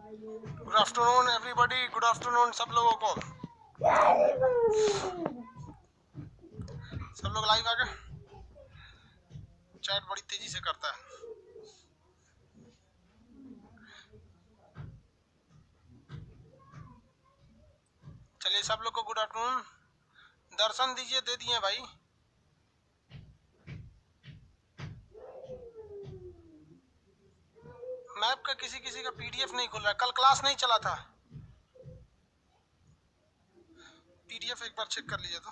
Good afternoon everybody, good afternoon सब लोगों को। सब लोग लाइव आ गए। चैट बड़ी तेजी से करता है। चलिए सब लोग को गुड आफ्टरनून। दर्शन दीजिए, दे दिए भाई। मैप का किसी किसी का पीडीएफ नहीं खुल रहा है। कल क्लास नहीं चला था। पीडीएफ एक बार चेक कर लीजिए। तो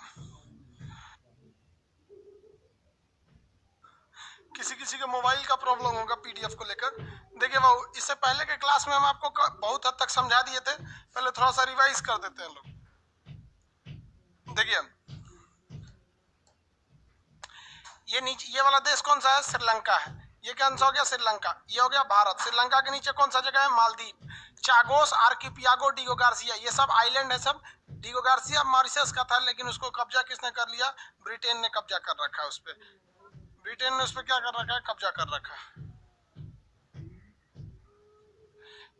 किसी किसी के मोबाइल का प्रॉब्लम होगा पीडीएफ को लेकर। देखिए वो इससे पहले के क्लास में हम आपको बहुत हद तक समझा दिए थे। पहले थोड़ा सा रिवाइज कर देते हैं लोग। देखिए ये नीचे ये वाला देश कौन सा है? श्रीलंका है। ये कौन सा हो गया? श्रीलंका। ये हो गया भारत। श्रीलंका के नीचे कौन सा जगह है? मालदीव, चागोस, आर्किपियागो, डिगो गार्सिया, ये सब आइलैंड है। सब डिगो गार्सिया मॉरिशस का था, लेकिन उसको कब्जा किसने कर लिया? ब्रिटेन ने कब्जा कर रखा है उस पर। ब्रिटेन ने उस पर क्या कर रखा है? कब्जा कर रखा है।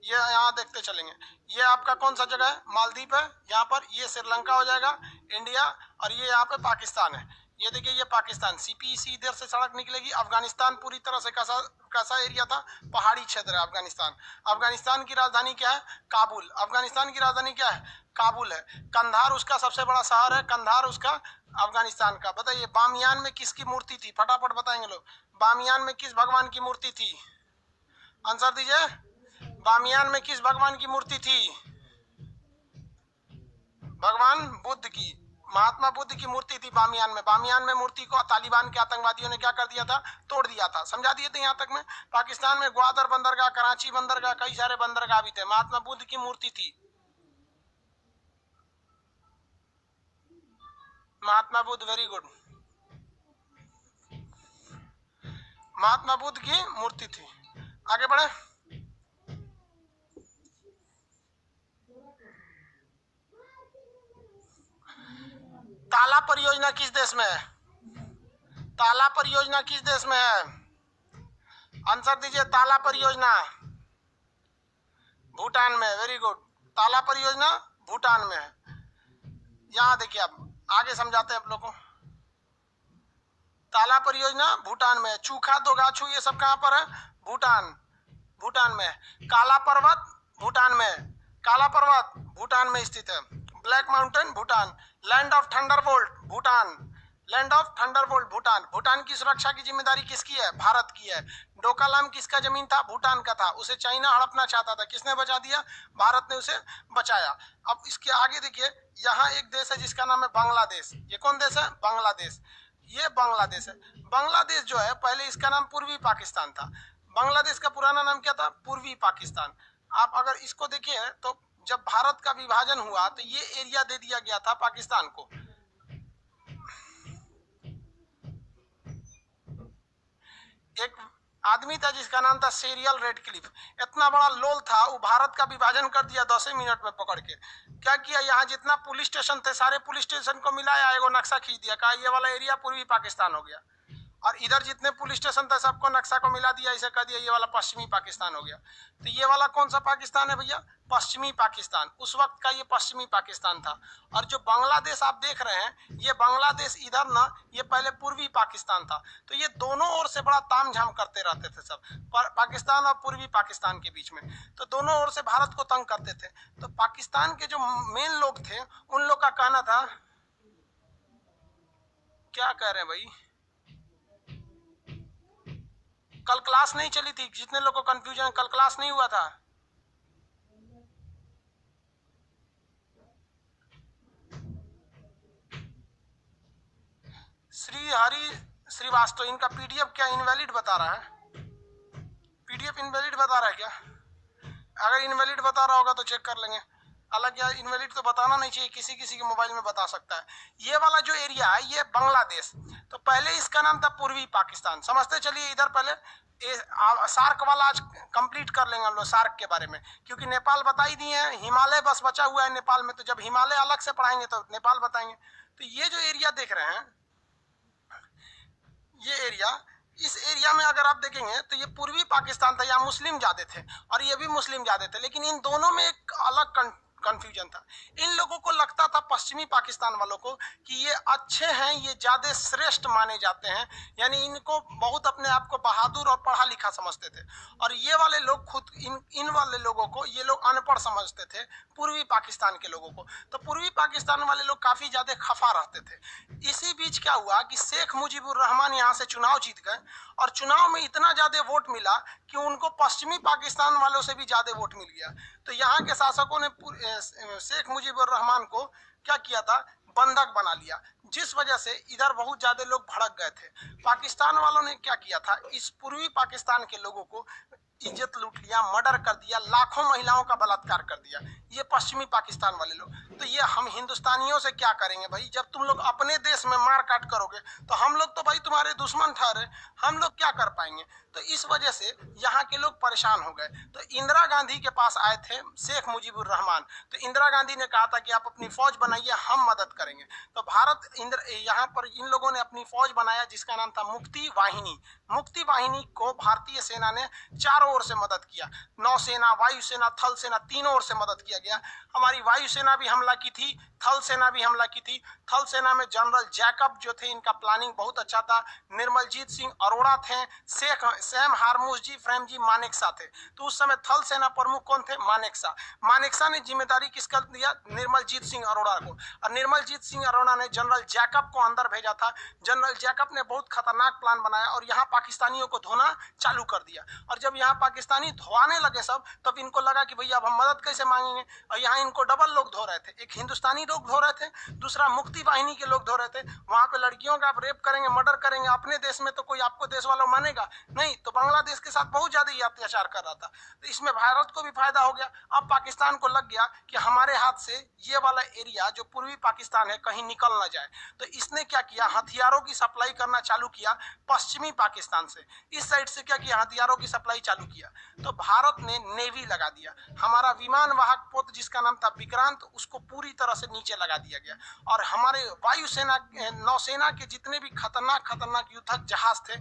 ये यहाँ देखते चलेंगे। ये आपका कौन सा जगह है? मालदीव है यहाँ पर। ये श्रीलंका हो जाएगा, इंडिया, और ये यहाँ पे पाकिस्तान है। ये देखिए ये पाकिस्तान। सीपीसी इधर से सड़क निकलेगी। अफगानिस्तान पूरी तरह से कैसा कैसा एरिया था? पहाड़ी क्षेत्र है अफगानिस्तान। अफगानिस्तान की राजधानी क्या है? काबुल। अफगानिस्तान की राजधानी क्या है? काबुल है। कंधार उसका सबसे बड़ा शहर है। कंधार उसका अफगानिस्तान का। बताइए बामियान में किसकी मूर्ति थी? फटाफट बताएंगे लोग। बामियान में किस भगवान की मूर्ति थी? आंसर दीजिए। बामियान में किस भगवान की मूर्ति थी? भगवान बुद्ध की। महात्मा बुद्ध की मूर्ति थी बामियान में। बामियान में मूर्ति को तालिबान के आतंकवादियों ने क्या कर दिया था? तोड़ दिया था। समझा दिए थे यहाँ तक में। पाकिस्तान में ग्वादर बंदरगाह, कराची बंदरगाह, कई सारे बंदरगाह भी थे। महात्मा बुद्ध की मूर्ति थी। Mahatma Buddha, very good. महात्मा बुद्ध की मूर्ति थी। आगे बढ़े। ताला परियोजना किस देश में है? ताला परियोजना किस देश में है? आंसर दीजिए। ताला परियोजना भूटान में। Very good. ताला परियोजना भूटान में है। यहाँ देखिए आप आगे समझाते हैं आप लोगों को। ताला परियोजना भूटान में है। चूखा दोगाछू ये सब कहाँ पर है? भूटान। भूटान में। काला पर्वत भूटान में। काला पर्वत भूटान में स्थित है। Black mountain Bhutan. Land of Thunderbolt Bhutan. Land of Thunderbolt Bhutan. Bhutan की सुरक्षा की जिम्मेदारी किसकी है? भारत की है। डोकालाम किसका जमीन था? भूटान का था। उसे चाइना हड़पना चाहता था, किसने बचा दिया? भारत ने उसे बचाया। अब इसके आगे देखिए, यहाँ एक देश है जिसका नाम है बांग्लादेश। ये कौन देश है? बांग्लादेश। ये बांग्लादेश है। बांग्लादेश जो है पहले इसका नाम पूर्वी पाकिस्तान था। बांग्लादेश का पुराना नाम क्या था? पूर्वी पाकिस्तान। आप अगर इसको देखिए तो जब भारत का विभाजन हुआ तो ये एरिया दे दिया गया था पाकिस्तान को। एक आदमी था जिसका नाम था सीरियल रेडक्लिफ। इतना बड़ा लोल था, वो भारत का विभाजन कर दिया 10 मिनट में पकड़ के। क्या किया? यहाँ जितना पुलिस स्टेशन थे सारे पुलिस स्टेशन को मिलाया, एगो नक्शा खींच दिया, कहा ये वाला एरिया पूर्वी पाकिस्तान हो गया। और इधर जितने पुलिस स्टेशन थे सबको नक्शा को मिला दिया, इसे कह दिया ये वाला पश्चिमी पाकिस्तान हो गया। तो ये वाला कौन सा पाकिस्तान है भैया? पश्चिमी पाकिस्तान। उस वक्त का ये पश्चिमी पाकिस्तान था। और जो बांग्लादेश आप देख रहे हैं, ये बांग्लादेश इधर ना, ये पहले पूर्वी पाकिस्तान था। तो ये दोनों ओर से बड़ा तामझाम करते रहते थे सब, पाकिस्तान और पूर्वी पाकिस्तान के बीच में। तो दोनों ओर से भारत को तंग करते थे। तो पाकिस्तान के जो मेन लोग थे उन लोग का कहना था, क्या कह रहे हैं भाई? कल क्लास नहीं चली थी। जितने लोग को कंफ्यूजन, कल क्लास नहीं हुआ था। श्री हरि श्रीवास्तव, इनका पीडीएफ क्या इनवैलिड बता रहा है? पीडीएफ इनवैलिड बता रहा है क्या? अगर इनवैलिड बता रहा होगा तो चेक कर लेंगे। अलग या इनवैलिड तो बताना नहीं चाहिए, किसी किसी के मोबाइल में बता सकता है। ये वाला जो एरिया है ये बांग्लादेश। तो पहले इसका नाम था पूर्वी पाकिस्तान। समझते चलिए। इधर पहले सार्क वाला आज कंप्लीट कर लेंगे हम लोग सार्क के बारे में, क्योंकि नेपाल बता ही दिए हैं। हिमालय बस बचा हुआ है नेपाल में। तो जब हिमालय अलग से पढ़ाएंगे तो नेपाल बताएंगे। तो ये जो एरिया देख रहे हैं, ये एरिया इस एरिया में अगर आप देखेंगे तो ये पूर्वी पाकिस्तान था, यहाँ मुस्लिम ज्यादा थे और ये भी मुस्लिम ज्यादा थे, लेकिन इन दोनों में एक अलग कंफ्यूजन था। इन लोगों को लगता था, पश्चिमी पाकिस्तान वालों को, कि ये अच्छे हैं, ये ज्यादा श्रेष्ठ माने जाते हैं, यानी इनको बहुत अपने आप को बहादुर और पढ़ा लिखा समझते थे। और ये वाले लोग खुद इन वाले लोगों को ये लोग अनपढ़ समझते थे, पूर्वी पाकिस्तान के लोगों को। तो पूर्वी पाकिस्तान वाले लोग काफी ज्यादा खफा रहते थे। इसी बीच क्या हुआ कि शेख मुजीबुर रहमान यहाँ से चुनाव जीत गए और चुनाव में इतना ज्यादा वोट मिला कि उनको पश्चिमी पाकिस्तान वालों से भी ज्यादा वोट मिल गया। तो यहाँ के शासकों ने शेख मुजीबुर रहमान को क्या किया था, बंधक बना लिया, जिस वजह से इधर बहुत ज्यादा लोग भड़क गए थे। पाकिस्तान वालों ने क्या किया था, इस पूर्वी पाकिस्तान के लोगों को इज्जत लूट लिया, मर्डर कर दिया, लाखों महिलाओं का बलात्कार कर दिया, ये पश्चिमी पाकिस्तान वाले लोग। तो ये हम हिंदुस्तानियों से क्या करेंगे भाई, जब तुम लोग अपने देश में मार काट करोगे तो हम लोग तो भाई तुम्हारे दुश्मन ठहरे, हम लोग क्या कर पाएंगे। तो इस वजह से यहाँ के लोग परेशान हो गए। तो इंदिरा गांधी के पास आए थे शेख मुजीबुर रहमान। तो इंदिरा गांधी ने कहा था कि आप अपनी फौज बनाइए, हम मदद करेंगे। तो भारत यहाँ पर इन लोगों ने अपनी फौज बनाया, जिसका नाम था मुक्ति वाहिनी। मुक्ति वाहिनी को भारतीय सेना ने चारों ओर से मदद किया, नौसेना, वायुसेना, थल सेना, तीनों ओर से मदद किया गया। हमारी वायुसेना भी हमला की थी, थल सेना भी हमला की थी। थल सेना में जनरल जैकब जो थे, इनका प्लानिंग बहुत अच्छा था। निर्मलजीत सिंह अरोड़ा थे, शेख सैम हारमूस जी, फ्रेम जी मानेकशॉ थे। तो उस समय थल सेना प्रमुख कौन थे, मानेकशॉ। मानेकशॉ ने जिम्मेदारी किसका दिया, निर्मलजीत सिंह अरोड़ा को। और निर्मलजीत सिंह अरोड़ा ने जनरल जैकब को अंदर भेजा था। जनरल जैकब ने बहुत खतरनाक प्लान बनाया और यहाँ पाकिस्तानियों को धोना चालू कर दिया। और जब यहाँ पाकिस्तानी धोने लगे सब, तब इनको लगा कि भैया अब हम मदद कैसे मांगेंगे। और यहाँ इनको डबल लोग धो रहे थे, एक हिंदुस्तानी लोग धो रहे थे, दूसरा मुक्ति वाहिनी के लोग धो रहे थे। वहां पे लड़कियों का आप रेप करेंगे, मर्डर करेंगे, अपने देश में तो कोई आपको देश वालों मानेगा नहीं, तो बांग्लादेश के साथ बहुत ज्यादा ही अत्याचार कर रहा था। तो इसमें भारत को भी फायदा हो गया। अब पाकिस्तान को लग गया कि हमारे हाथ से ये वाला एरिया जो पूर्वी पाकिस्तान है कहीं निकल ना जाए। तो इसने क्या किया, हथियारों की सप्लाई करना चालू किया पश्चिमी पाकिस्तान से। इस साइड से क्या किया, हथियारों की सप्लाई चालू किया। तो भारत ने नेवी लगा दिया। हमारा विमान वाहक पोत जिसका नाम था विक्रांत, उसको पूरी तरह से नीचे लगा दिया गया। और हमारे वायुसेना, नौसेना के जितने भी खतरनाक खतरनाक युद्धक जहाज थे,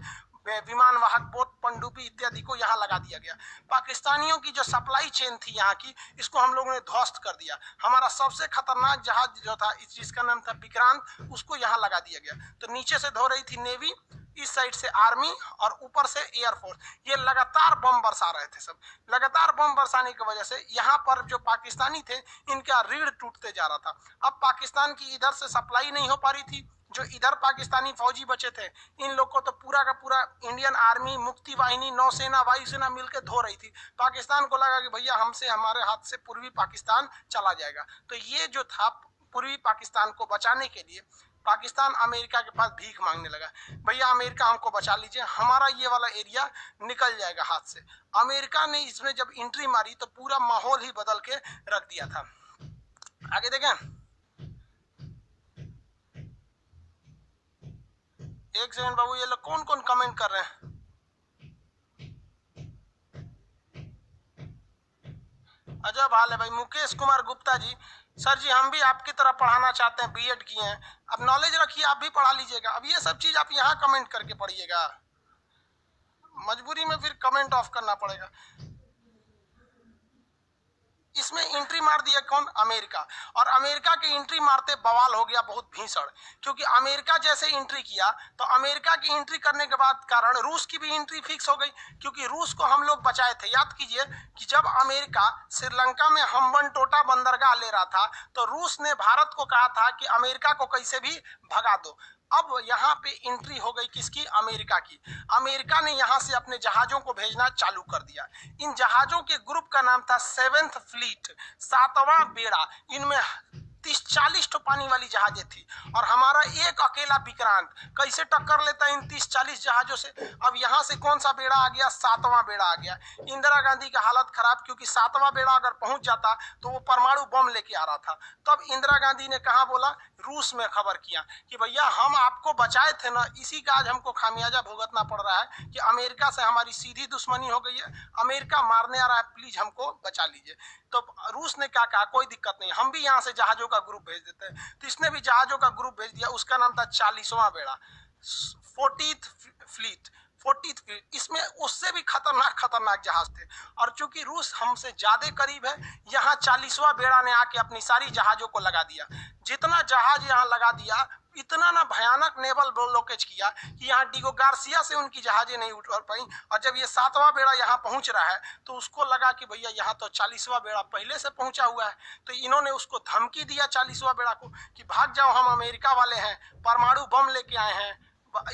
विमान वाहक पोत, पनडुब्बी इत्यादि को यहाँ लगा दिया गया। पाकिस्तानियों की जो सप्लाई चेन थी यहाँ की, इसको हम लोगों ने ध्वस्त कर दिया। हमारा सबसे खतरनाक जहाज जो था, जिसका नाम था विक्रांत, उसको यहाँ लगा दिया गया। तो नीचे से धो रही थी नेवी, इस साइड से आर्मी और ऊपर से एयरफोर्स। ये लगातार बम बरसा रहे थे सब। लगातार बम बरसाने की वजह से यहाँ पर जो पाकिस्तानी थे, इनका रीढ़ टूटते जा रहा था। अब पाकिस्तान की इधर से सप्लाई नहीं हो पा रही थी। जो इधर पाकिस्तानी फौजी बचे थे, इन लोग को तो पूरा का पूरा इंडियन आर्मी, मुक्ति वाहिनी, नौसेना, वायुसेना मिलकर धो रही थी। पाकिस्तान को लगा कि भैया हमसे, हमारे हाथ से पूर्वी पाकिस्तान चला जाएगा। तो ये जो था, पूर्वी पाकिस्तान को बचाने के लिए पाकिस्तान अमेरिका के पास भीख मांगने लगा, भैया अमेरिका हमको बचा लीजिए, हमारा ये वाला एरिया निकल जाएगा हाथ से। अमेरिका ने इसमें जब एंट्री मारी तो पूरा माहौल ही बदल के रख दिया था। आगे देखें, एक सेकंड बाबू, ये लोग कौन कौन कमेंट कर रहे हैं। अजब हाल है भाई। मुकेश कुमार गुप्ता जी, सर जी हम भी आपकी तरह पढ़ाना चाहते हैं, बीएड किए हैं, अब नॉलेज रखिए, आप भी पढ़ा लीजिएगा। अब ये सब चीज आप यहाँ कमेंट करके पढ़िएगा, मजबूरी में फिर कमेंट ऑफ करना पड़ेगा। इसमें एंट्री मार दिया कौन, अमेरिका। और अमेरिका की एंट्री मारते बवाल हो गया बहुत भीषण, क्योंकि अमेरिका जैसे एंट्री किया तो अमेरिका की एंट्री करने के बाद कारण रूस की भी एंट्री फिक्स हो गई, क्योंकि रूस को हम लोग बचाए थे। याद कीजिए कि जब अमेरिका श्रीलंका में हम्बनटोटा बंदरगाह ले रहा था, तो रूस ने भारत को कहा था कि अमेरिका को कैसे भी भगा दो। अब यहाँ पे एंट्री हो गई किसकी, अमेरिका की। अमेरिका ने यहाँ से अपने जहाजों को भेजना चालू कर दिया। इन जहाजों के ग्रुप का नाम था 7th फ्लीट, 7वां बेड़ा। इनमें 30-40 तो पानी वाली जहाजें थी और हमारा एक अकेला विक्रांत कैसे टक्कर लेता इन 30-40 जहाजों से। अब यहाँ से कौन सा बेड़ा आ गया, 7वां बेड़ा आ गया। इंदिरा गांधी की हालत खराब, क्योंकि 7वां बेड़ा अगर पहुंच जाता तो वो परमाणु बम लेके आ रहा था। तब इंदिरा गांधी ने कहा बोला, रूस में खबर किया कि भैया हम आपको बचाए थे ना, इसी का आज हमको खामियाजा भुगतना पड़ रहा है कि अमेरिका से हमारी सीधी दुश्मनी हो गई है, अमेरिका मारने आ रहा है, प्लीज हमको बचा लीजिए। तो रूस ने क्या कहा, कोई दिक्कत नहीं, हम भी यहाँ से जहाजों का ग्रुप भेज देते हैं। तो इसने भी जहाजों का ग्रुप भेज दिया, उसका नाम था 40वां बेड़ा, 40th फ्लीट। 40th फ्लीट, इसमें उससे भी खतरनाक जहाज थे। और चूंकि रूस हमसे ज्यादा करीब है, यहाँ 40वां बेड़ा ने आके अपनी सारी जहाजों को लगा दिया। जितना जहाज यहाँ लगा दिया, इतना ना भयानक नेवल ब्लॉकेज किया कि यहाँ डिगो गार्सिया से उनकी जहाजें नहीं उठ पाई। और जब ये 7वां बेड़ा यहाँ पहुंच रहा है तो उसको लगा कि भैया यहाँ तो 40वां बेड़ा पहले से पहुंचा हुआ है, तो इन्होंने उसको धमकी दिया 40वां बेड़ा को कि भाग जाओ, हम अमेरिका वाले हैं, परमाणु बम लेके आए हैं।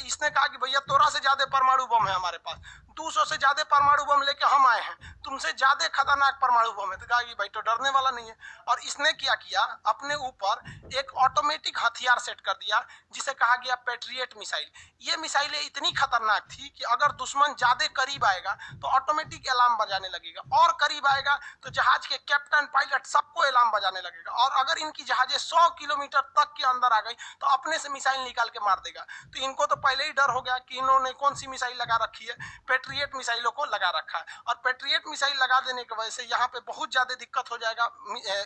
इसने कहा कि भैया तोरा से ज्यादा परमाणु बम है हमारे पास, 200 से ज्यादा परमाणु बम लेके हम आए हैं, तुमसे ज्यादा खतरनाक परमाणु बम है। तो कहा कि भाई तो डरने वाला नहीं है। और इसने क्या किया, अपने ऊपर एक ऑटोमेटिक हथियार सेट कर दिया जिसे कहा गया पैट्रियट मिसाइल। ये मिसाइलें इतनी खतरनाक थी कि अगर दुश्मन ज्यादा करीब आएगा तो ऑटोमेटिक अलार्म बजाने लगेगा, और करीब आएगा तो जहाज के कैप्टन पायलट सबको अलार्म बजाने लगेगा, और अगर इनकी जहाजें 100 किलोमीटर तक के अंदर आ गई तो अपने से मिसाइल निकाल के मार देगा। तो इनको तो पहले ही डर हो गया कि इन्होंने कौन सी मिसाइल लगा रखी है, पैट्रियट मिसाइलों को लगा रखा है। और पैट्रियट मिसाइल लगा देने की वजह से यहाँ पे बहुत ज्यादा दिक्कत हो जाएगा।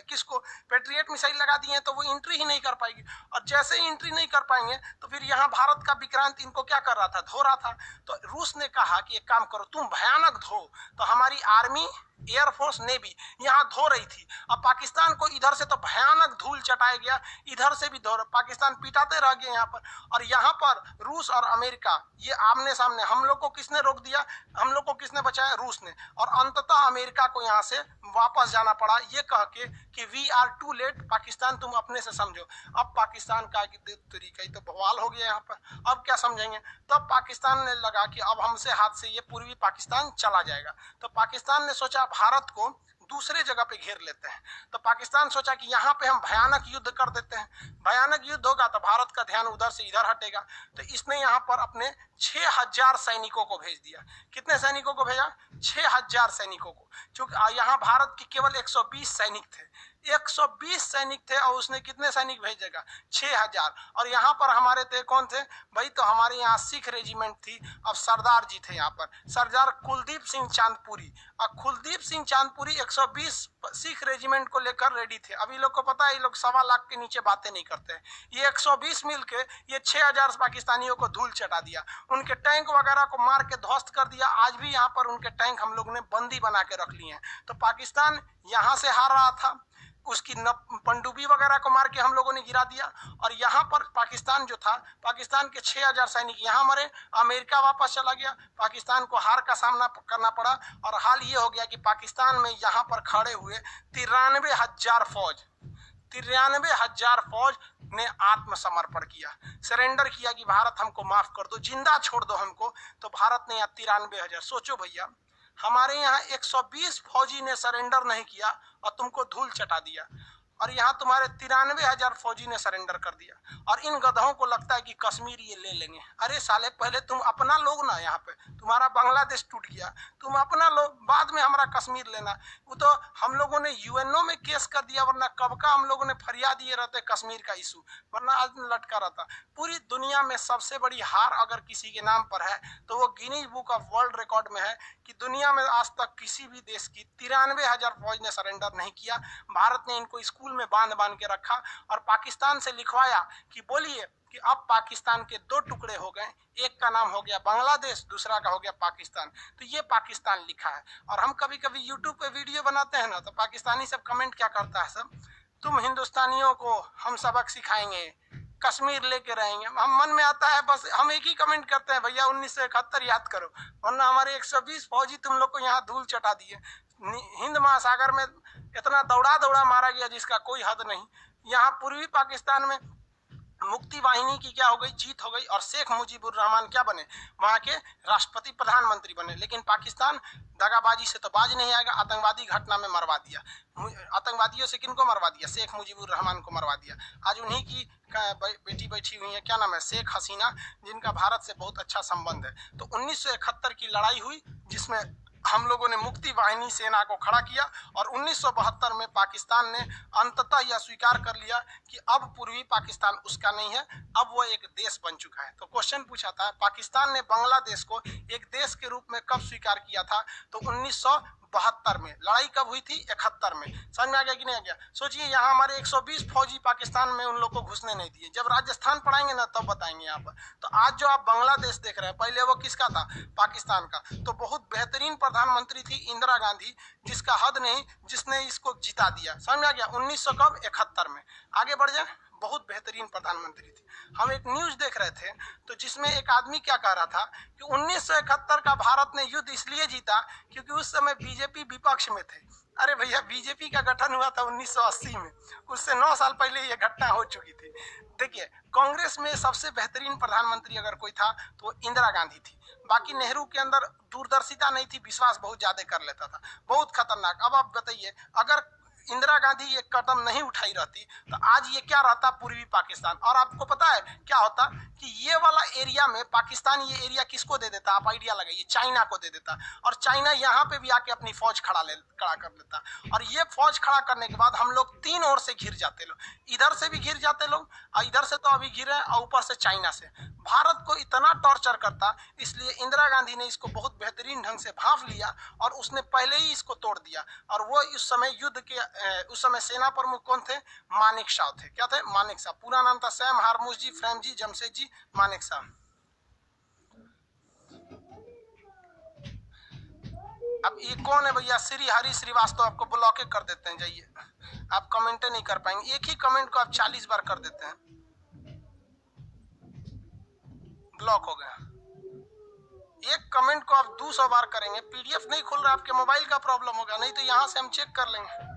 किसको? पैट्रियट मिसाइल लगा दिए तो वो एंट्री ही नहीं कर पाएगी, और जैसे ही एंट्री नहीं कर पाएंगे तो फिर यहाँ भारत का विक्रांत इनको क्या कर रहा था, धो रहा था। तो रूस ने कहा कि एक काम करो, तुम भयानक धो। तो हमारी आर्मी, एयरफोर्स, नेवी यहाँ धो रही थी। अब पाकिस्तान को इधर से तो भयानक धूल चटाया गया, इधर से भी धो, पाकिस्तान पिटाते रह गए यहाँ पर। और यहाँ पर रूस और अमेरिका ये आमने सामने, हम लोग को किसने रोक दिया, हम लोग को किसने बचाया, रूस ने। और अंततः अमेरिका को यहाँ से वापस जाना पड़ा ये कह के कि we are too late, Pakistan तुम अपने से समझो। अब पाकिस्तान का तरीका ही तो बवाल हो गया यहाँ पर, अब क्या समझेंगे। तब पाकिस्तान ने लगा कि अब हमसे हाथ से ये पूर्वी पाकिस्तान चला जाएगा। तो पाकिस्तान ने सोचा भारत को दूसरे जगह पे घेर लेते हैं। तो पाकिस्तान सोचा कि यहाँ पे हम भयानक युद्ध कर देते हैं, भयानक युद्ध होगा तो भारत का ध्यान उधर से इधर हटेगा। तो इसने यहाँ पर अपने 6000 सैनिकों को भेज दिया। कितने सैनिकों को भेजा? 6000 सैनिकों को। क्योंकि यहाँ भारत के केवल 120 सैनिक थे, 120 सैनिक थे, और उसने कितने सैनिक भेजेगा? 6000। और यहाँ पर हमारे थे कौन थे भाई? तो हमारे यहाँ सिख रेजिमेंट थी। अब सरदार जी थे यहाँ पर, सरदार कुलदीप सिंह चांदपुरी। और कुलदीप सिंह चांदपुरी 120 सिख रेजिमेंट को लेकर रेडी थे। अभी लोग को पता है ये लोग 1.25 लाख के नीचे बातें नहीं करते हैं। ये 120 मिल के ये 6000 पाकिस्तानियों को धूल चटा दिया, उनके टैंक वगैरह को मार के ध्वस्त कर दिया। आज भी यहाँ पर उनके टैंक हम लोग ने बंदी बना के रख लिए हैं। तो पाकिस्तान यहाँ से हार रहा था, उसकी पनडुब्बी वगैरह को मार के हम लोगों ने गिरा दिया। और यहाँ पर पाकिस्तान जो था, पाकिस्तान के 6000 सैनिक यहाँ मरे, अमेरिका वापस चला गया, पाकिस्तान को हार का सामना करना पड़ा। और हाल ये हो गया कि पाकिस्तान में यहाँ पर खड़े हुए 93,000 फौज, 93,000 फौज ने आत्मसमर्पण किया, सरेंडर किया कि भारत हमको माफ कर दो, जिंदा छोड़ दो हमको। तो भारत ने यहाँ 93,000, सोचो भैया, हमारे यहाँ 120 फौजी ने सरेंडर नहीं किया और तुमको धूल चटा दिया, और यहाँ तुम्हारे 93,000 फौजी ने सरेंडर कर दिया। और इन गधों को लगता है कि कश्मीर ये ले लेंगे। अरे साले, पहले तुम अपना लोग ना, यहाँ पे तुम्हारा बांग्लादेश टूट गया, तुम अपना लोग, बाद में हमारा कश्मीर लेना। वो तो हम लोगों ने यूएनओ में केस कर दिया, वरना कब का हम लोगों ने फरियाद दिए रहते कश्मीर का इशू, वरना आज लटका रहता। पूरी दुनिया में सबसे बड़ी हार अगर किसी के नाम पर है तो वो Guinness book of world record में है कि दुनिया में आज तक किसी भी देश की 93,000 फौज ने सरेंडर नहीं किया। भारत ने इनको स्कूल में बांध के रखा और पाकिस्तान से लिखवाया कि बोलिए कि अब पाकिस्तान के 2 टुकड़े हो गए, एक का नाम हो गया बांग्लादेश, दूसरा का हो गया पाकिस्तान। तो ये पाकिस्तान लिखा है। और हम कभी कभी यूट्यूब पे वीडियो बनाते हैं ना, तो पाकिस्तानी सब कमेंट क्या करता है, सब तुम हिंदुस्तानियों को हम सबक सिखाएंगे, कश्मीर लेके रहेंगे। हम मन में आता है बस हम एक ही कमेंट करते हैं, भैया 1971 याद करो, वरना हमारे 120 फौजी तुम लोग को यहाँ धूल चटा दिए। हिंद महासागर में इतना दौड़ा दौड़ा मारा गया जिसका कोई हद नहीं। यहाँ पूर्वी पाकिस्तान में मुक्ति वाहिनी की क्या हो गई, जीत हो गई, और शेख मुजीबुर रहमान क्या बने, वहां के राष्ट्रपति प्रधानमंत्री बने। लेकिन पाकिस्तान दगाबाजी से तो बाज नहीं आएगा, आतंकवादी घटना में मरवा दिया। आतंकवादियों से किनको मरवा दिया? शेख मुजीबुर रहमान को मरवा दिया। आज उन्हीं की बेटी बैठी हुई है, क्या नाम है, शेख हसीना, जिनका भारत से बहुत अच्छा संबंध है। तो 1971 की लड़ाई हुई जिसमें हम लोगों ने मुक्ति वाहिनी सेना को खड़ा किया, और 1972 में पाकिस्तान ने अंततः यह स्वीकार कर लिया कि अब पूर्वी पाकिस्तान उसका नहीं है, अब वो एक देश बन चुका है। तो क्वेश्चन पूछा था, पाकिस्तान ने बांग्लादेश को एक देश के रूप में कब स्वीकार किया था? तो 72 में, लड़ाई कब हुई थी? 71 में। समझ में आ गया कि नहीं आ गया? सोचिए यहाँ हमारे 120 फौजी पाकिस्तान में उन लोग को घुसने नहीं दिए। जब राजस्थान पढ़ाएंगे ना तब बताएंगे यहाँ पर। तो आज जो आप बांग्लादेश देख रहे हैं, पहले वो किसका था? पाकिस्तान का। तो बहुत बेहतरीन प्रधानमंत्री थी इंदिरा गांधी, जिसका हद नहीं, जिसने इसको जिता दिया। समझ में आ गया? 1971 में। आगे बढ़ जाए, बहुत बेहतरीन प्रधानमंत्री थी। हम एक न्यूज देख रहे थे तो जिसमें एक आदमी क्या कह रहा था कि 1971 का भारत ने युद्ध इसलिए जीता क्योंकि उस समय बीजेपी विपक्ष में थे। अरे भैया, बीजेपी का गठन हुआ था 1980 में, उससे 9 साल पहले ये घटना हो चुकी थी। देखिए, कांग्रेस में सबसे बेहतरीन प्रधानमंत्री अगर कोई था तो इंदिरा गांधी थी। बाकी नेहरू के अंदर दूरदर्शिता नहीं थी, विश्वास बहुत ज्यादा कर लेता था, बहुत खतरनाक। अब आप बताइए, अगर इंदिरा गांधी ये कदम नहीं उठाई रहती तो आज ये क्या रहता? पूर्वी पाकिस्तान। और आपको पता है क्या होता कि ये वाला एरिया में पाकिस्तान ये एरिया किसको दे देता? आप आइडिया लगाइए, चाइना को दे देता। और चाइना यहाँ पे भी आके अपनी फौज खड़ा कर लेता। और ये फौज खड़ा करने के बाद हम लोग 3 ओर से घिर जाते लोग, इधर से भी घिर जाते लोग, और इधर से तो अभी घिरे, और ऊपर से चाइना से। भारत को इतना टॉर्चर करता, इसलिए इंदिरा गांधी ने इसको बहुत बेहतरीन ढंग से भांप लिया और उसने पहले ही इसको तोड़ दिया। और वो उस समय युद्ध के उस समय सेना प्रमुख कौन थे? मानेक शॉ थे। क्या थे? मानेक शॉ। पूरा नाम था सैम हारमुस जी, फ्रेम जी, जमशेद जी, मानेक शॉ। अब ये कौन है भैया? श्री हरि श्रीवास्तव। आपको ब्लॉक कर देते हैं, जाइए, आप कमेंट नहीं कर पाएंगे। एक ही कमेंट को आप 40 बार कर देते हैं, ब्लॉक हो गया। एक कमेंट को आप 200 बार करेंगे, पीडीएफ नहीं खुल रहा, आपके मोबाइल का प्रॉब्लम होगा, नहीं तो यहां से हम चेक कर लेंगे।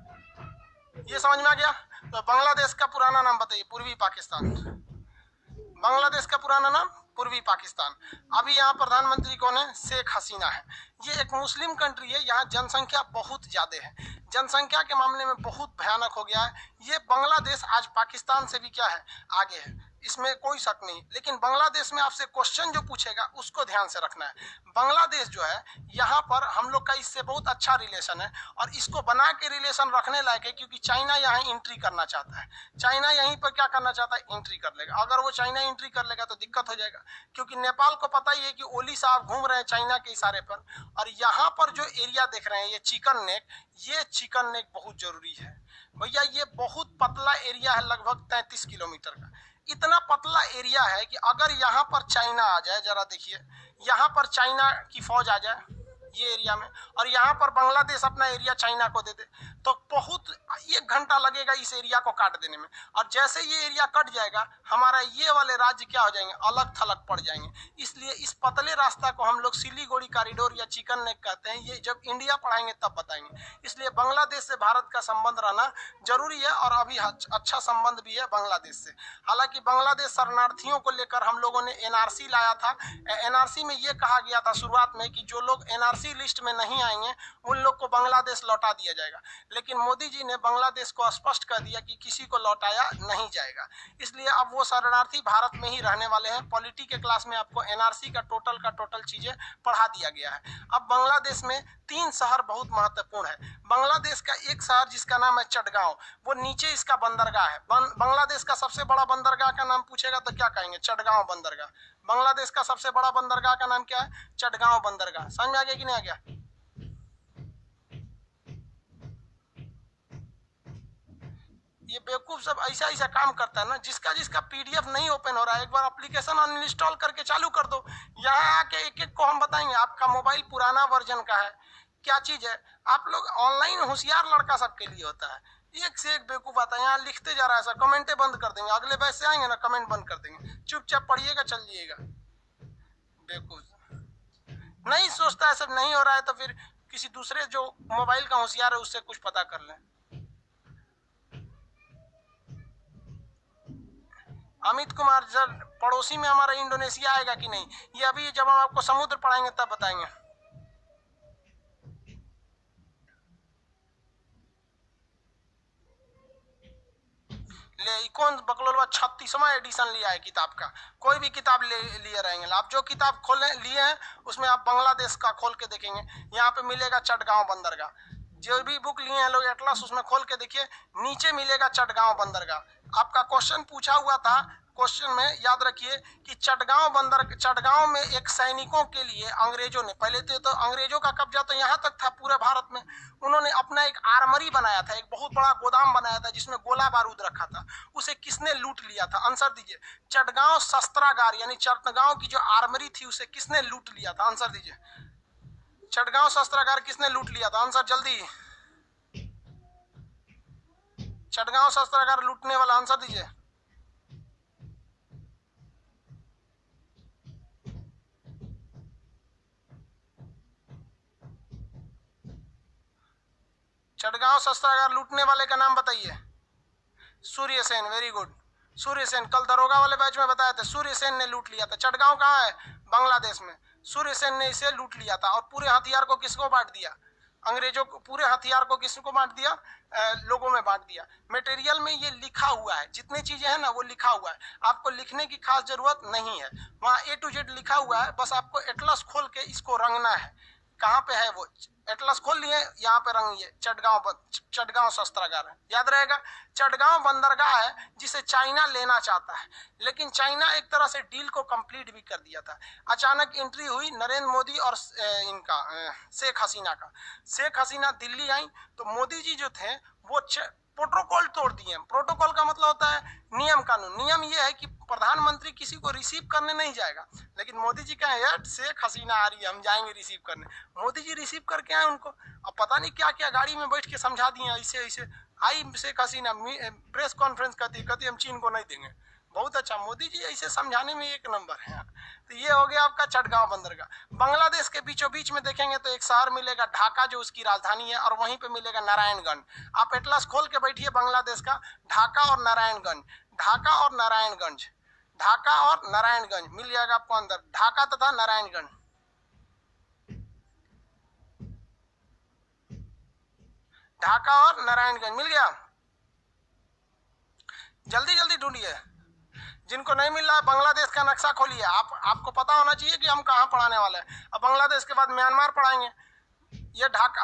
ये समझ में आ गया? तो बांग्लादेश का पुराना नाम बताइए? पूर्वी पाकिस्तान। बांग्लादेश का पुराना नाम पूर्वी पाकिस्तान। अभी यहाँ प्रधानमंत्री कौन है? शेख हसीना है। ये एक मुस्लिम कंट्री है, यहाँ जनसंख्या बहुत ज्यादा है, जनसंख्या के मामले में बहुत भयानक हो गया है। ये बांग्लादेश आज पाकिस्तान से भी क्या है? आगे है, इसमें कोई शक नहीं। लेकिन बांग्लादेश में आपसे क्वेश्चन जो पूछेगा उसको ध्यान से रखना है। बांग्लादेश जो है, यहाँ पर हम लोग का इससे बहुत अच्छा रिलेशन है और इसको बना के रिलेशन रखने लायक है, क्योंकि चाइना यहाँ एंट्री करना चाहता है। चाइना यहीं पर क्या करना चाहता है? एंट्री कर लेगा। अगर वो चाइना एंट्री कर लेगा तो दिक्कत हो जाएगा, क्योंकि नेपाल को पता ही है कि ओली साहब घूम रहे हैं चाइना के इशारे पर। और यहाँ पर जो एरिया देख रहे हैं, ये चिकन नेक, ये चिकन नेक बहुत जरूरी है भैया। ये बहुत पतला एरिया है, लगभग 33 किलोमीटर का। इतना पतला एरिया है कि अगर यहाँ पर चाइना आ जाए, जरा देखिए, यहाँ पर चाइना की फौज आ जाए ये एरिया में, और यहाँ पर बांग्लादेश अपना एरिया चाइना को दे दे, तो बहुत 1 घंटा लगेगा इस एरिया को काट देने में। और जैसे ये एरिया कट जाएगा, हमारा ये वाले राज्य क्या हो जाएंगे? अलग थलग पड़ जाएंगे। इसलिए इस पतले रास्ता को हम लोग सिलीगुड़ी कॉरिडोर या चिकन नेक कहते हैं। ये जब इंडिया पढ़ाएंगे तब बताएंगे। इसलिए बांग्लादेश से भारत का संबंध रहना जरूरी है, और अभी अच्छा संबंध भी है बांग्लादेश से। हालांकि बांग्लादेश शरणार्थियों को लेकर हम लोगों ने एनआरसी लाया था। एनआरसी में ये कहा गया था शुरुआत में कि जो लोग एनआरसी लिस्ट में नहीं आएंगे उन लोग को बांग्लादेश लौटा दिया जाएगा। लेकिन मोदी जी ने बांग्लादेश को स्पष्ट कर दिया कि किसी को लौटाया नहीं जाएगा। इसलिए अब वो शरणार्थी भारत में ही रहने वाले हैं। पॉलिटी के क्लास में आपको एनआरसी का टोटल चीजें पढ़ा दिया गया है। अब बांग्लादेश में 3 शहर बहुत महत्वपूर्ण है। बांग्लादेश का एक शहर जिसका नाम है चटगांव, वो नीचे इसका बंदरगाह है। बांग्लादेश का सबसे बड़ा बंदरगाह का नाम पूछेगा तो क्या कहेंगे? चटगांव बंदरगाह। बांग्लादेश का सबसे बड़ा बंदरगाह का नाम क्या है? चटगांव बंदरगाह। समझ में आ गया कि नहीं आ गया? ये बेवकूफ सब ऐसा काम करता है ना, जिसका पीडीएफ नहीं ओपन हो रहा है, एक बार एप्लीकेशन अनइंस्टॉल करके चालू कर दो। यहाँ आके एक एक को हम बताएंगे। आपका मोबाइल पुराना वर्जन का है, क्या चीज है? आप लोग ऑनलाइन होशियार लड़का सबके लिए होता है, एक से एक बेवकूफ आता है। यहाँ लिखते जा रहा है सर, कमेंटे बंद कर देंगे। अगले बैच से आएंगे ना, कमेंट बंद कर देंगे, चुपचाप पढ़िएगा, चल जाइएगा। बेवकूफ नहीं सोचता है, सब नहीं हो रहा है तो फिर किसी दूसरे जो मोबाइल का होशियार है उससे कुछ पता कर लें। अमित कुमार, सर पड़ोसी में हमारा इंडोनेशिया आएगा कि नहीं? ये अभी जब हम आपको समुद्र पढ़ाएंगे तब बताएंगे। ले कौन बकलोलवा 36वां एडिशन लिया है किताब का? कोई भी किताब लिए रहेंगे, आप जो किताब खोले लिए हैं उसमें आप बांग्लादेश का खोल के देखेंगे, यहाँ पे मिलेगा चटगांव बंदरगाह। जो भी बुक लिए हैं लोग एटलस, उसमें खोल के देखिए, नीचे मिलेगा चटगांव बंदरगाह। आपका क्वेश्चन पूछा हुआ था, क्वेश्चन में याद रखिए कि चटगांव में एक सैनिकों के लिए अंग्रेजों ने, पहले तो अंग्रेजों का कब्जा तो यहाँ तक था पूरे भारत में, अपना एक आर्मरी बनाया था, एक बहुत बड़ा गोदाम बनाया था जिसमें गोला बारूद रखा था, उसे किसने लूट लिया था? आंसर दीजिए। चटगांव शस्त्रागार यानी चटगांव की जो आर्मरी थी उसे किसने लूट लिया था? आंसर दीजिए। चटगांव शस्त्रागार किसने लूट लिया था? आंसर जल्दी। चटगांव शस्त्रागार लूटने वाला, आंसर दीजिए। चटगांव शस्त्रागार लूटने वाले का नाम बताइए। Surya Sen, very good. सूर्य सेन, कल दरोगा वाले बैच में बताया था, सूर्य सेन ने लूट लिया था। चटगांव कहाँ है? बांग्लादेश में। सूर्य सेन ने इसे लूट लिया था और पूरे हथियार को किसको बांट दिया? अंग्रेजों को। पूरे हथियार को किसको बांट दिया? लोगों में बांट दिया। मटेरियल में ये लिखा हुआ है, जितनी चीजें हैं ना वो लिखा हुआ है, आपको लिखने की खास जरूरत नहीं है, वहां A to Z लिखा हुआ है, बस आपको एटलस खोल के इसको रंगना है। कहाँ पे है वो? एटलस खोल लिए, यहाँ पे रंगिए। चटगांव शस्त्रागार है, याद रहेगा। चटगांव बंदरगाह है जिसे चाइना लेना चाहता है, लेकिन चाइना एक तरह से डील को कंप्लीट भी कर दिया था। अचानक एंट्री हुई नरेंद्र मोदी और इनका शेख हसीना का। शेख हसीना दिल्ली आई तो मोदी जी जो थे वो प्रोटोकॉल तोड़ दिए। प्रोटोकॉल का मतलब होता है नियम कानून। नियम ये है कि प्रधानमंत्री किसी को रिसीव करने नहीं जाएगा, लेकिन मोदी जी कहें यार शेख हसीना आ रही है, हम जाएंगे रिसीव करने। मोदी जी रिसीव करके आए उनको, अब पता नहीं क्या क्या गाड़ी में बैठ के समझा दिए, ऐसे ऐसे आई शेख हसीना, प्रेस कॉन्फ्रेंस कहती हम चीन को नहीं देंगे। बहुत अच्छा, मोदी जी ऐसे समझाने में एक नंबर है। तो ये हो गया आपका चटगांव बंदरगाह। बांग्लादेश के बीचों बीच में देखेंगे तो एक शहर मिलेगा ढाका, जो उसकी राजधानी है, और वहीं पे मिलेगा नारायणगंज। आप एटलस खोल के बैठिए बांग्लादेश का, ढाका और नारायणगंज, ढाका और नारायणगंज, ढाका और नारायणगंज मिल जाएगा आपको अंदर, ढाका तथा नारायणगंज। ढाका और नारायणगंज मिल गया। जल्दी जल्दी ढूंढिए, जिनको नहीं मिल रहा है बांग्लादेश का नक्शा खोलिए। आपको पता होना चाहिए कि हम कहाँ पढ़ाने वाले हैं। अब बांग्लादेश के बाद म्यांमार पढ़ाएंगे। ये ढाका,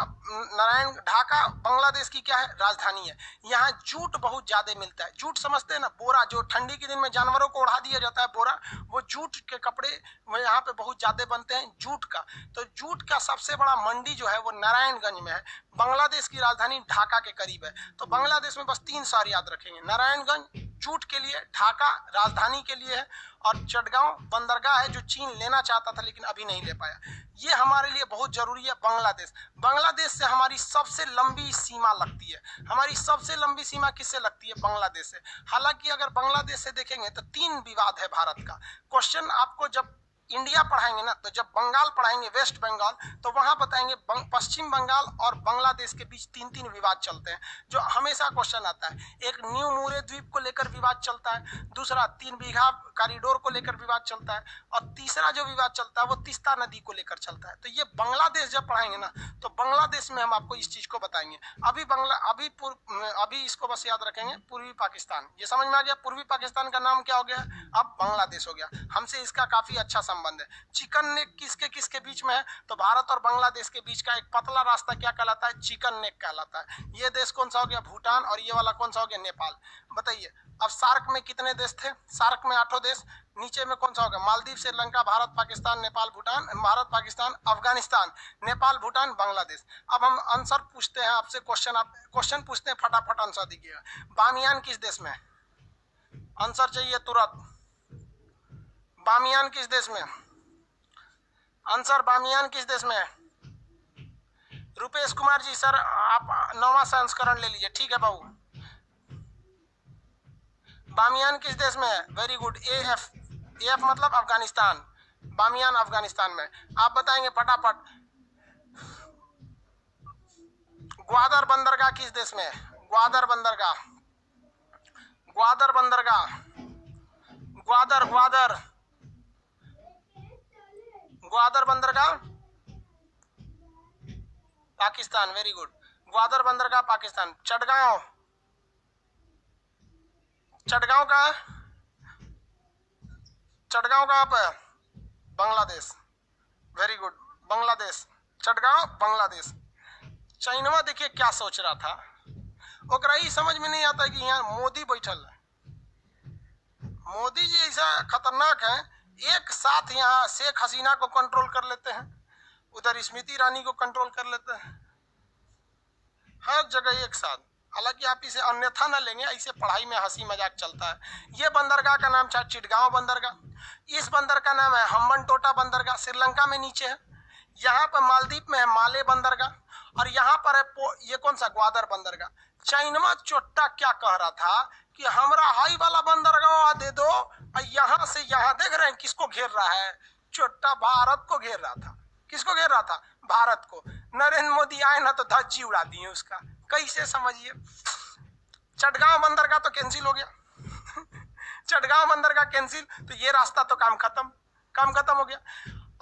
ढाका बांग्लादेश की क्या है? राजधानी है। यहाँ जूट बहुत ज्यादा मिलता है। जूट समझते हैं ना, बोरा, जो ठंडी के दिन में जानवरों को ओढ़ा दिया जाता है बोरा, वो जूट के कपड़े यहाँ पे बहुत ज्यादा बनते हैं, जूट का। तो जूट का सबसे बड़ा मंडी जो है वो नारायणगंज में है। बांग्लादेश की राजधानी ढाका के करीब है। तो बांग्लादेश में बस 3 शहर याद रखेंगे, नारायणगंज जूट के लिए, ढाका राजधानी के लिए है, और चटगांव बंदरगाह है जो चीन लेना चाहता था लेकिन अभी नहीं ले पाया। ये हमारे लिए बहुत जरूरी है। बांग्लादेश, बांग्लादेश से हमारी सबसे लंबी सीमा लगती है। हमारी सबसे लंबी सीमा किससे लगती है? बांग्लादेश से। हालांकि अगर बांग्लादेश से देखेंगे तो 3 विवाद है भारत का। क्वेश्चन आपको जब इंडिया पढ़ाएंगे ना, तो जब बंगाल पढ़ाएंगे, वेस्ट बंगाल, तो वहां बताएंगे पश्चिम बंगाल और बांग्लादेश के बीच 3-3 विवाद चलते हैं, जो हमेशा क्वेश्चन आता है। एक न्यू मूरे द्वीप को लेकर विवाद चलता है, दूसरा 3 बीघा कॉरिडोर को लेकर विवाद चलता है, और तीसरा जो विवाद चलता है वो तीस्ता नदी को लेकर चलता है। तो ये बांग्लादेश जब पढ़ाएंगे ना, तो बांग्लादेश में हम आपको इस चीज को बताएंगे। अभी इसको बस याद रखेंगे, पूर्वी पाकिस्तान, ये समझ में आ गया। पूर्वी पाकिस्तान का नाम क्या हो गया? अब बांग्लादेश हो गया। हमसे इसका काफी अच्छा संबंध है। चिकन नेक किसके किसके बीच में है? तो भारत और बांग्लादेश के बीच का एक पतला रास्ता क्या कहलाता है? चिकन नेक कहलाता है। ये देश कौन सा हो गया? भूटान। और ये वाला कौन सा हो गया? नेपाल। बताइए, अब सार्क में कितने देश थे? सार्क में 8 देश। नीचे में कौन सा होगा? मालदीव, श्रीलंका, भारत, पाकिस्तान, नेपाल, भूटान, भारत, पाकिस्तान, अफगानिस्तान, नेपाल, भूटान, बांग्लादेश। अब हम आंसर पूछते हैं आपसे, क्वेश्चन पूछते हैं, फटाफट आंसर दीजिएगा। बामियान किस देश में? आंसर चाहिए तुरंत। बामियान किस देश में? आंसर, बामियान किस देश में है? रुपेश कुमार जी, सर आप 9वां संस्करण ले लीजिए, ठीक है बाबू। बामियान किस देश में है? वेरी गुड, AF मतलब अफगानिस्तान। बामियान अफगानिस्तान में। आप बताएंगे फटाफट। ग्वादर बंदरगाह किस देश में है? ग्वादर बंदरगाह, ग्वादर बंदरगाह, ग्वादर ग्वादर ग्वादर बंदरगाह पाकिस्तान, वेरी गुड। ग्वादर बंदरगाह पाकिस्तान। चटगांव, चटगांव का, चटगांव कहाँ पे? Bangladesh, very good, Bangladesh. चटगांव बांग्लादेश। चाइनवा देखिए क्या सोच रहा था, ओकरा ही समझ में नहीं आता कि यहाँ मोदी बैठल है। मोदी जी ऐसा खतरनाक है, एक साथ यहाँ शेख हसीना को कंट्रोल कर लेते हैं, उधर स्मृति ईरानी को कंट्रोल कर लेते हैं। हर जगह एक साथ। हालांकि आप इसे अन्यथा न लेंगे, इसे पढ़ाई में हंसी मजाक चलता है। ये बंदरगाह का नाम चिटगांव बंदरगाह। इस बंदर का नाम है हम्बनटोटा बंदरगाह, श्रीलंका में नीचे है। यहाँ पर मालदीव में है माले बंदरगाह, और यहाँ पर है ये कौन सा, ग्वादर बंदरगाह। चाइनवा चोट्टा क्या कह रहा था कि हमरा हाई वाला बंदरगाह दे दो, और यहाँ से यहाँ देख रहे हैं किसको घेर रहा है, चोट्टा भारत को घेर रहा था। किसको घेर रहा था, भारत को। नरेंद्र मोदी आए ना तो धज्जी उड़ा दिए उसका, कैसे समझिए। चटगांव बंदरगाह तो कैंसिल हो गया चटगांव बंदरगाह कैंसिल, तो ये रास्ता तो काम खत्म हो गया।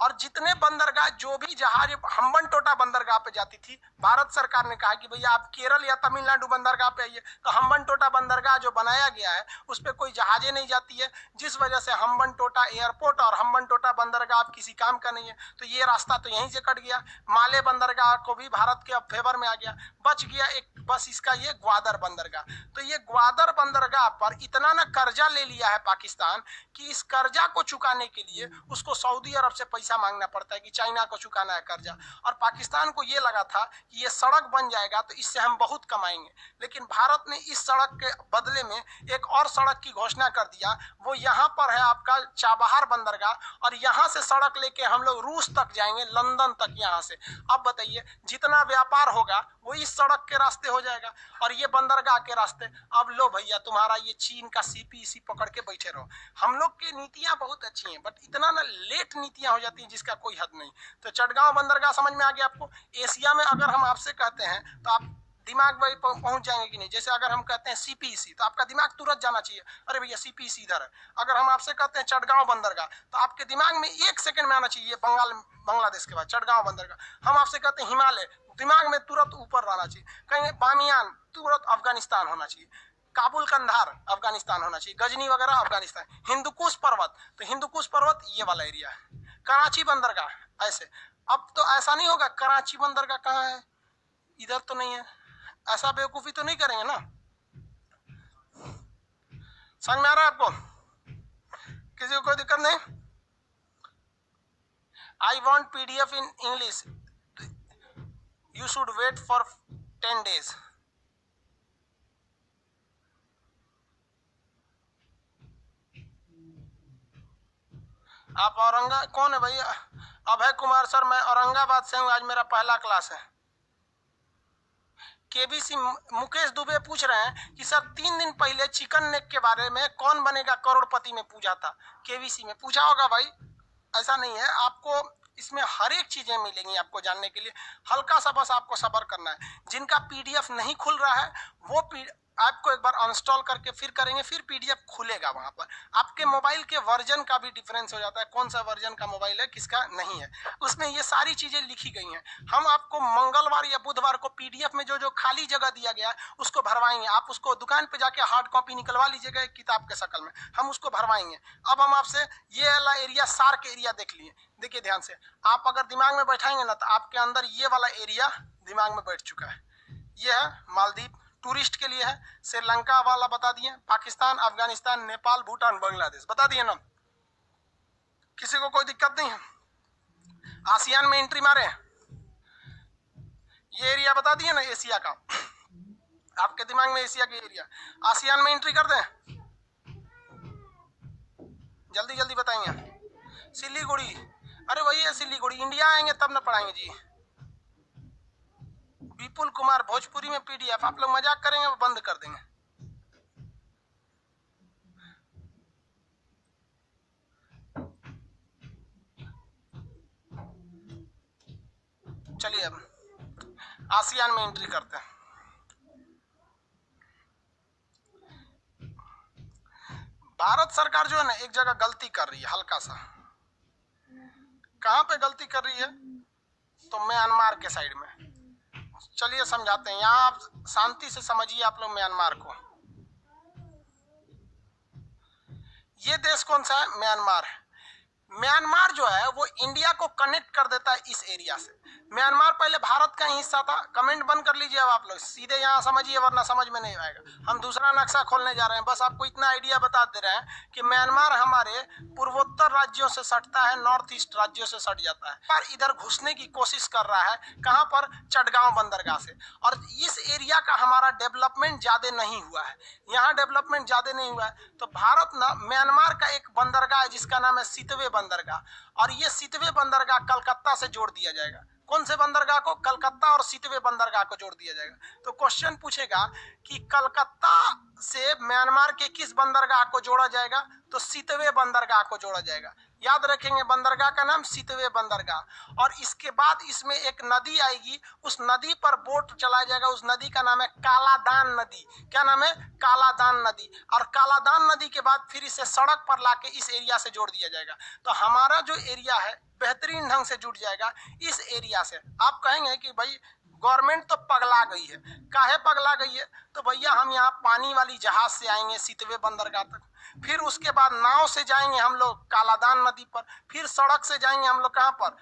और जितने बंदरगाह, जो भी जहाज हम्बनटोटा बंदरगाह पे जाती थी, भारत सरकार ने कहा कि भैया आप केरल या तमिलनाडु बंदरगाह पे आइए। तो हम्बनटोटा बंदरगाह जो बनाया गया है उस पर कोई जहाजें नहीं जाती है, जिस वजह से हम्बनटोटा एयरपोर्ट और हम्बनटोटा बंदरगाह अब किसी काम का नहीं है। तो ये रास्ता तो यहीं से कट गया। माले बंदरगाह को भी भारत के अब फेवर में आ गया। बच गया एक बस इसका ये ग्वादर बंदरगाह। तो ये ग्वादर बंदरगाह पर इतना ना कर्जा ले लिया है पाकिस्तान कि इस कर्जा को चुकाने के लिए उसको सऊदी अरब से पैसा मांगना पड़ता है कि चाइना को चुकाना है कर्जा। और पाकिस्तान को ये लगा था कि ये सड़क बन जाएगा तो इससे हम बहुत कमाएंगे, लेकिन भारत ने इस सड़क के बदले में एक और सड़क की घोषणा कर दिया। वो यहाँ पर है आपका चाबहार बंदरगाह, और यहाँ से सड़क लेके हम लोग रूस तक जाएंगे, लंदन तक यहाँ से। अब बताइए, जितना व्यापार होगा वो इस सड़क के रास्ते हो जाएगा और ये बंदरगाह के रास्ते। अब लो भैया, तुम्हारा ये चीन का सीपीसी पकड़ के बैठे रहो। हम लोग की नीतियां बहुत अच्छी हैं, बट इतना ना लेट नीतियां हो जाती हैं जिसका कोई हद नहीं। तो चटगांव बंदरगाह समझ में आ गया आपको। एशिया में अगर हम आपसे कहते हैं तो आप दिमाग वही पहुंच जाएंगे कि नहीं। जैसे अगर हम कहते हैं सीपीसी तो आपका दिमाग तुरंत जाना चाहिए, अरे भैया सीपीसी इधर है। अगर हम आपसे कहते हैं चटगांव बंदरगाह तो आपके दिमाग में 1 सेकंड में आना चाहिए बांग्लादेश के बाद चटगांव बंदरगाह। हम आपसे कहते हैं हिमालय, दिमाग में तुरंत ऊपर रहना चाहिए। कहेंगे बामियान, तुरंत अफगानिस्तान होना चाहिए। काबुल कंधार अफगानिस्तान होना चाहिए। गजनी वगैरह अफगानिस्तान। हिंदुकुश पर्वत, तो हिंदुकुश पर्वत ये वाला एरिया है। कराची बंदरगाह ऐसे। अब तो ऐसा नहीं होगा कराची बंदरगाह कहाँ है, इधर तो नहीं है, ऐसा बेवकूफी तो नहीं करेंगे ना। समझ में आ रहा है आपको? किसी को कोई दिक्कत नहीं? I want PDF in English, you should wait for 10 days। आप औरंगाबाद कौन है भैया? अभय कुमार सर, मैं औरंगाबाद से हूँ, आज मेरा पहला क्लास है। केबीसी मुकेश दुबे पूछ रहे हैं कि सर 3 दिन पहले चिकन नेक के बारे में कौन बनेगा करोड़पति में पूछा था। केबीसी में पूछा होगा भाई, ऐसा नहीं है। आपको इसमें हर एक चीजें मिलेंगी आपको जानने के लिए। हल्का सा बस आपको सब्र करना है। जिनका पीडीएफ नहीं खुल रहा है वो आपको एक बार अनस्टॉल करके फिर करेंगे, फिर पीडीएफ खुलेगा। वहां पर आपके मोबाइल के वर्जन का भी डिफरेंस हो जाता है, कौन सा वर्जन का मोबाइल है किसका नहीं है, उसमें ये सारी चीजें लिखी गई हैं। हम आपको मंगलवार या बुधवार को पीडीएफ में जो जो खाली जगह दिया गया है उसको भरवाएंगे। आप उसको दुकान पे जाके हार्ड कॉपी निकलवा लीजिएगा एक किताब के शक्ल में, हम उसको भरवाएंगे। अब हम आपसे ये वाला एरिया, सार्क एरिया देख लिए, देखिए ध्यान से। आप अगर दिमाग में बैठाएंगे ना तो आपके अंदर ये वाला एरिया दिमाग में बैठ चुका है। ये है मालदीव, टूरिस्ट के लिए है। श्रीलंका वाला बता दिए, पाकिस्तान, अफगानिस्तान, नेपाल, भूटान, बांग्लादेश बता दिए ना। किसी को कोई दिक्कत नहीं है? आसियान में एंट्री मारे, ये एरिया बता दिए ना एशिया का। आपके दिमाग में एशिया के एरिया, आसियान में एंट्री कर दें, जल्दी जल्दी बताएंगे। सिलीगुड़ी, अरे वही है सिलीगुड़ी। इंडिया आएंगे तब ना पढ़ाएंगे जी। विपुल कुमार, भोजपुरी में पीडीएफ। आप लोग मजाक करेंगे वो बंद कर देंगे। चलिए अब आसियान में एंट्री करते हैं। भारत सरकार जो है ना एक जगह गलती कर रही है हल्का सा। कहां पे गलती कर रही है? तो म्यांमार के साइड में। चलिए समझाते हैं। यहाँ आप शांति से समझिए आप लोग म्यांमार को। ये देश कौन सा है? म्यांमार है। म्यांमार जो है वो इंडिया को कनेक्ट कर देता है इस एरिया से। म्यांमार पहले भारत का ही हिस्सा था। कमेंट बंद कर लीजिए अब आप लोग, सीधे यहाँ समझिए वरना समझ में नहीं आएगा। हम दूसरा नक्शा खोलने जा रहे हैं, बस आपको इतना आइडिया बता दे रहे हैं कि म्यांमार हमारे पूर्वोत्तर राज्यों से सटता है, नॉर्थ ईस्ट राज्यों से सट जाता है, पर इधर घुसने की कोशिश कर रहा है। कहां पर? चटगांव बंदरगाह से। और इस एरिया का हमारा डेवलपमेंट ज्यादा नहीं हुआ है, यहाँ डेवलपमेंट ज्यादा नहीं हुआ है। तो भारत ना म्यांमार का एक बंदरगाह है जिसका नाम है सितवे बंदरगाह, और ये सितवे बंदरगाह कलकत्ता से जोड़ दिया जाएगा। कौन से बंदरगाह को? कलकत्ता और सितवे बंदरगाह को जोड़ दिया जाएगा। तो क्वेश्चन पूछेगा कि कलकत्ता से म्यांमार के किस बंदरगाह को जोड़ा जाएगा? तो सितवे बंदरगाह को जोड़ा जाएगा। याद रखेंगे बंदरगाह का नाम सितवे बंदरगाह। और इसके बाद इसमें एक नदी आएगी, उस नदी पर बोट चलाया जाएगा, उस नदी का नाम है कालादान नदी। क्या नाम है? कालादान नदी। और कालादान नदी के बाद फिर इसे सड़क पर लाके इस एरिया से जोड़ दिया जाएगा। तो हमारा जो एरिया है बेहतरीन ढंग से जुड़ जाएगा इस एरिया से। आप कहेंगे कि भाई गवर्नमेंट तो पगला गई है, काहे पगला गई है? तो भैया हम यहाँ पानी वाली जहाज से आएंगे सितवे बंदरगाह तक, फिर उसके बाद नाव से जाएंगे हम लोग कालादान नदी पर, फिर सड़क से जाएंगे हम लोग कहां पर?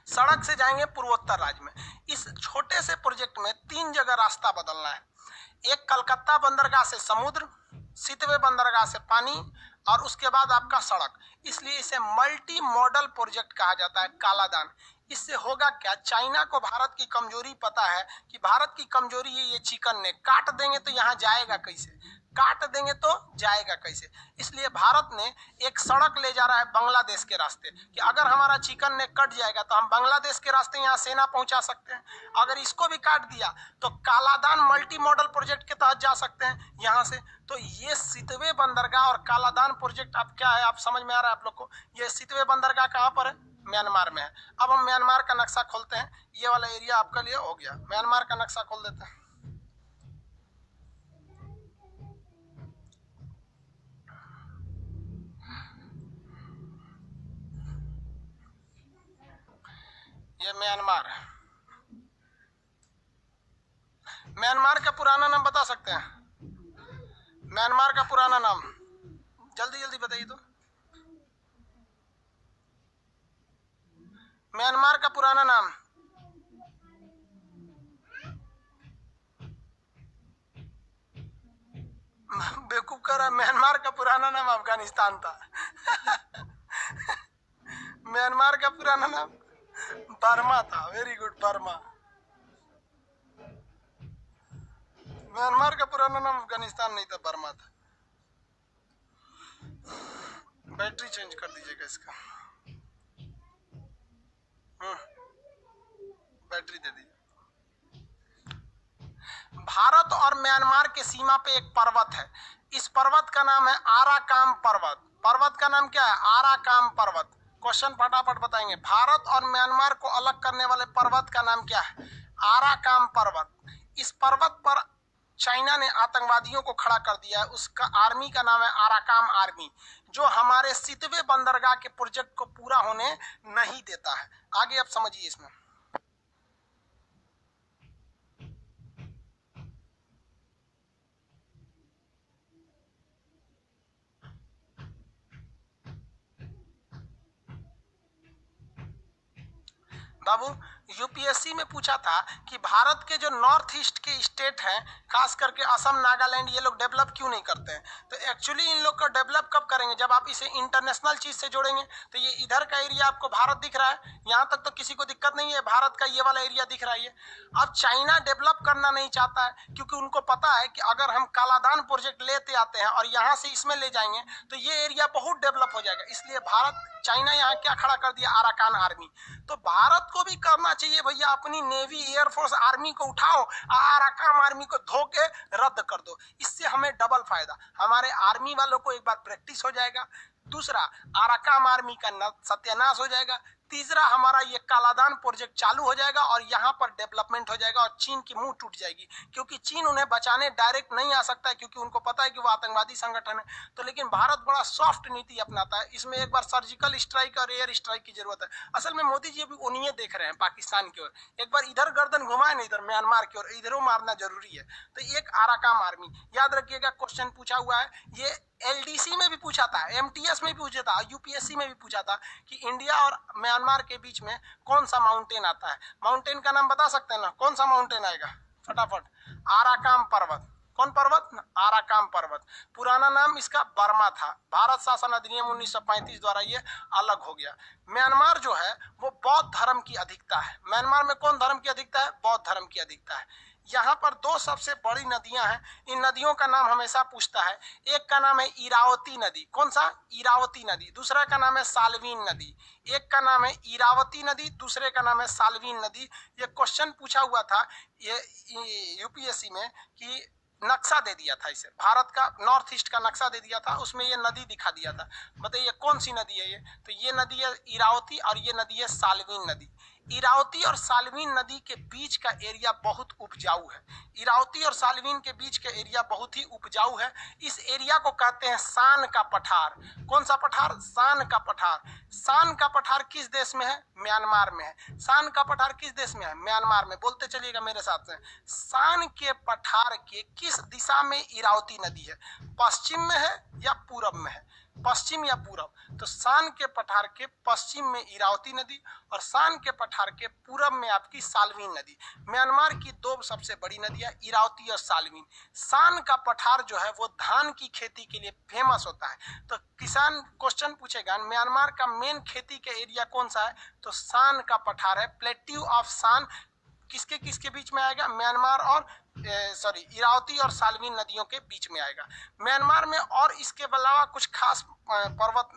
सड़क से जाएंगे पूर्वोत्तर राज्य में। इस छोटे से प्रोजेक्ट में 3 जगह रास्ता बदलना है। एक कलकत्ता बंदरगाह से समुद्र, सितवे बंदरगाह से पानी, और उसके बाद आपका सड़क। इसलिए इसे मल्टी मॉडल प्रोजेक्ट कहा जाता है कालादान। इससे होगा क्या? चाइना को भारत की कमजोरी पता है कि भारत की कमजोरी है ये चिकन ने, काट देंगे तो यहाँ जाएगा कैसे, काट देंगे तो जाएगा कैसे। इसलिए भारत ने एक सड़क ले जा रहा है बांग्लादेश के रास्ते कि अगर हमारा चिकन ने कट जाएगा तो हम बांग्लादेश के रास्ते यहाँ सेना पहुंचा सकते हैं। अगर इसको भी काट दिया तो कालादान मल्टी मॉडल प्रोजेक्ट के तहत जा सकते हैं यहाँ से। तो ये सितवे बंदरगाह और कालादान प्रोजेक्ट आप क्या है, आप समझ में आ रहा है आप लोग को? ये सितवे बंदरगाह कहाँ पर है? म्यांमार में है। अब हम म्यांमार का नक्शा खोलते हैं, ये वाला एरिया आपका लिए हो गया। म्यांमार का नक्शा खोल देते हैं। ये म्यांमार है। म्यांमार का पुराना नाम बता सकते हैं? म्यांमार का पुराना नाम जल्दी जल्दी बताइए तो। म्यांमार का पुराना नाम? बेवकूफ कर रहा है। म्यांमार का पुराना नाम अफगानिस्तान था। म्यांमार का पुराना नाम बर्मा था। Very good, Burma. म्यांमार का पुराना नाम अफगानिस्तान नहीं था, बर्मा था। बैटरी चेंज कर दीजिएगा इसका। बैटरी दे दीजिए। भारत और म्यांमार के सीमा पे एक पर्वत है, इस पर्वत का नाम है आराकाम पर्वत। पर्वत का नाम क्या है? आराकाम पर्वत। क्वेश्चन फटाफट बताएंगे। भारत और म्यांमार को अलग करने वाले पर्वत का नाम क्या है? आराकाम पर्वत। इस पर्वत पर चाइना ने आतंकवादियों को खड़ा कर दिया है, उसका आर्मी का नाम है आराकाम आर्मी, जो हमारे सितवे बंदरगाह के प्रोजेक्ट को पूरा होने नहीं देता है। आगे आप समझिए इसमें। बाबू यूपीएससी में पूछा था कि भारत के जो नॉर्थ ईस्ट के स्टेट हैं, खास करके असम, नागालैंड, ये लोग डेवलप क्यों नहीं करते हैं? तो एक्चुअली इन लोग का डेवलप कब करेंगे? जब आप इसे इंटरनेशनल चीज से जोड़ेंगे। तो ये इधर का एरिया आपको भारत दिख रहा है, यहाँ तक तो किसी को दिक्कत नहीं है, भारत का ये वाला एरिया दिख रहा है। अब चाइना डेवलप करना नहीं चाहता है क्योंकि उनको पता है कि अगर हम कालादान प्रोजेक्ट लेते आते हैं और यहाँ से इसमें ले जाएंगे तो ये एरिया बहुत डेवलप हो जाएगा। इसलिए चाइना यहाँ क्या खड़ा कर दिया? Arakan army. तो भारत को भी करना चाहिए भैया, अपनी नेवी, एयरफोर्स, आर्मी को उठाओ, आराकान आर्मी को धो के रद्द कर दो। इससे हमें डबल फायदा, हमारे आर्मी वालों को एक बार प्रैक्टिस हो जाएगा, दूसरा आराकान आर्मी का सत्यानाश हो जाएगा, तीसरा हमारा ये कालादान प्रोजेक्ट चालू हो जाएगा और यहाँ पर डेवलपमेंट हो जाएगा और चीन की मुंह टूट जाएगी, क्योंकि चीन उन्हें बचाने डायरेक्ट नहीं आ सकता है क्योंकि उनको पता है कि वो आतंकवादी संगठन है। तो लेकिन भारत बड़ा सॉफ्ट नीति अपनाता है, इसमें एक बार सर्जिकल स्ट्राइक और एयर स्ट्राइक की जरूरत है। असल में मोदी जी अभी उन्हीं देख रहे हैं पाकिस्तान की ओर, एक बार इधर गर्दन घुमाए ना, इधर म्यांमार की ओर, इधरों मारना जरूरी है। तो एक आराकान आर्मी याद रखिएगा, क्वेश्चन पूछा हुआ है, ये LDC में भी पूछा था, MTS में भी पूछा था, UPSC में भी पूछा था कि इंडिया और म्यांमार के बीच में कौन सा माउंटेन आता है। माउंटेन का नाम बता सकते हैं ना, कौन सा माउंटेन आएगा फटाफट? आराकाम पर्वत। कौन पर्वत? आराकाम पर्वत। पुराना नाम इसका बर्मा था। भारत शासन अधिनियम 1935 द्वारा ये अलग हो गया। म्यांमार जो है वो बौद्ध धर्म की अधिकता है। म्यांमार में कौन धर्म की अधिकता है? बौद्ध धर्म की अधिकता है। यहाँ पर दो सबसे बड़ी नदियां हैं, इन नदियों का नाम हमेशा पूछता है। एक का नाम है इरावती नदी। कौन सा? इरावती नदी। दूसरा का नाम है साल्वीन नदी। एक का नाम है इरावती नदी, दूसरे का नाम है साल्वीन नदी। ये क्वेश्चन पूछा हुआ था ये UPSC में कि नक्शा दे दिया था, इसे भारत का नॉर्थ ईस्ट का नक्शा दे दिया था, उसमें ये नदी दिखा दिया था। बताइए कौन सी नदी है ये? तो ये नदी है इरावती और ये नदी है साल्वीन नदी। इरावती और साल्वीन नदी के बीच का एरिया बहुत उपजाऊ है। इरावती और साल्वीन के बीच का एरिया बहुत ही उपजाऊ है। इस एरिया को कहते हैं सान का पठार। कौन सा पठार? सान का पठार। सान का पठार किस देश में है? म्यांमार में है। सान का पठार किस देश में है? म्यांमार में। बोलते चलिएगा मेरे साथ से। सान के पठार के किस दिशा में इरावती नदी है? पश्चिम में है या पूरब में है? पश्चिम या पूरब? तो सान के पठार के पश्चिम में इरावती नदी और सान के पठार के पूरब में आपकी साल्वीन नदी। म्यांमार की दो सबसे बड़ी नदियां इरावती और साल्वीन। सान का पठार जो है वो धान की खेती के लिए फेमस होता है। तो किसान क्वेश्चन पूछेगा म्यांमार का मेन खेती का एरिया कौन सा है? तो सान का पठार है। प्लेट्यू ऑफ सान किसके किसके बीच में आएगा? म्यांमार और इरावती और साल्वीन नदियों के बीच में आएगा। म्यांमार में और इसके अलावा कुछ खास पर्वत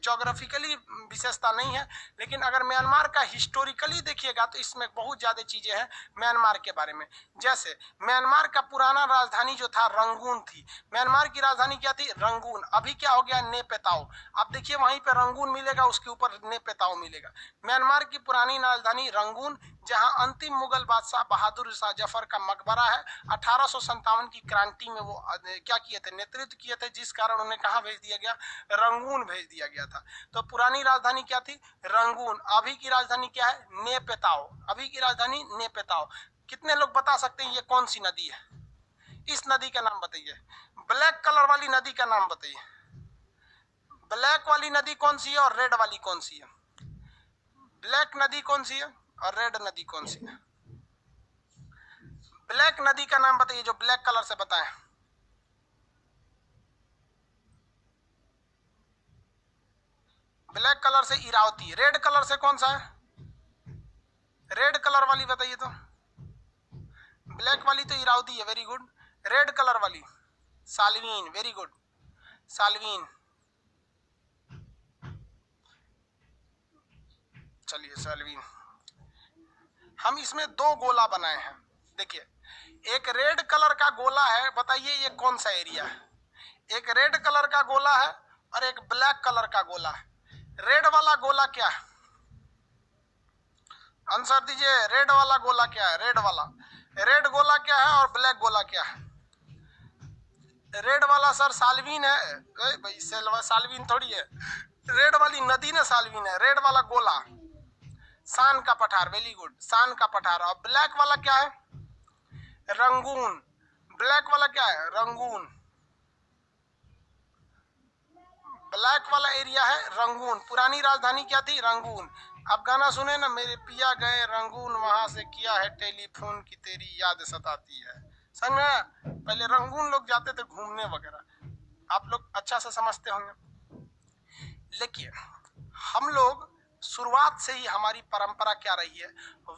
ज्योग्राफिकली विशेषता नहीं है, लेकिन अगर म्यांमार का हिस्टोरिकली देखिएगा तो इसमें बहुत ज्यादा चीजें हैं म्यांमार के बारे में। जैसे म्यांमार का पुराना राजधानी जो था रंगून थी। म्यांमार की राजधानी क्या थी? रंगून। अभी क्या हो गया? नेपेताओ। आप देखिए वहीं पे रंगून मिलेगा, उसके ऊपर नेपेताओ मिलेगा। म्यांमार की पुरानी राजधानी रंगून, जहां अंतिम मुगल बादशाह बहादुर शाह जफर का मकबरा है। 1857 की क्रांति में वो क्या किए थे? नेतृत्व किए थे, जिस कारण उन्हें कहां भेज दिया गया? रंगून भेज दिया गया था। तो पुरानी राजधानी क्या थी? रंगून। अभी की राजधानी क्या है? नेपेताओ। अभी की राजधानी नेपेताओ। कितने लोग बता सकते हैं ये कौन सी नदी है? इस नदी का नाम बताइए। ब्लैक कलर वाली नदी का नाम बताइए। ब्लैक वाली नदी कौन सी है और रेड वाली कौन सी है? ब्लैक नदी कौन सी है और रेड नदी कौन सी है? ब्लैक नदी का नाम बताइए जो ब्लैक कलर से बताएं। ब्लैक कलर से इरावती। रेड कलर से कौन सा है? रेड कलर वाली बताइए तो। ब्लैक वाली तो इरावती है, वेरी गुड। रेड कलर वाली साल्वीन, वेरी गुड, साल्वीन। चलिए साल्वीन। हम इसमें दो गोला बनाए हैं। देखिए एक रेड कलर का गोला है, बताइए ये कौन सा एरिया है? एक रेड कलर का गोला है और एक ब्लैक कलर का गोला है। रेड वाला गोला क्या है? आंसर दीजिए। रेड वाला गोला क्या है? रेड वाला, रेड गोला क्या है और ब्लैक गोला क्या है? रेड वाला सर साल्वीन है। भाई साल्वीन थोड़ी है, रेड वाली नदी ना साल्वीन है। रेड वाला गोला सान का पठार, वेरी गुड, सान का पठार। और ब्लैक वाला क्या है? रंगून। ब्लैक वाला क्या है? रंगून। ब्लैक वाला एरिया है रंगून। पुरानी राजधानी क्या थी? रंगून। आप गाना सुने ना, मेरे पिया गए रंगून, वहां से किया है टेलीफोन की तेरी याद सताती है। समझ में? पहले रंगून लोग जाते थे घूमने वगैरह, आप लोग अच्छा से समझते होंगे। लेकिन हम लोग शुरुआत से ही हमारी परंपरा क्या रही है?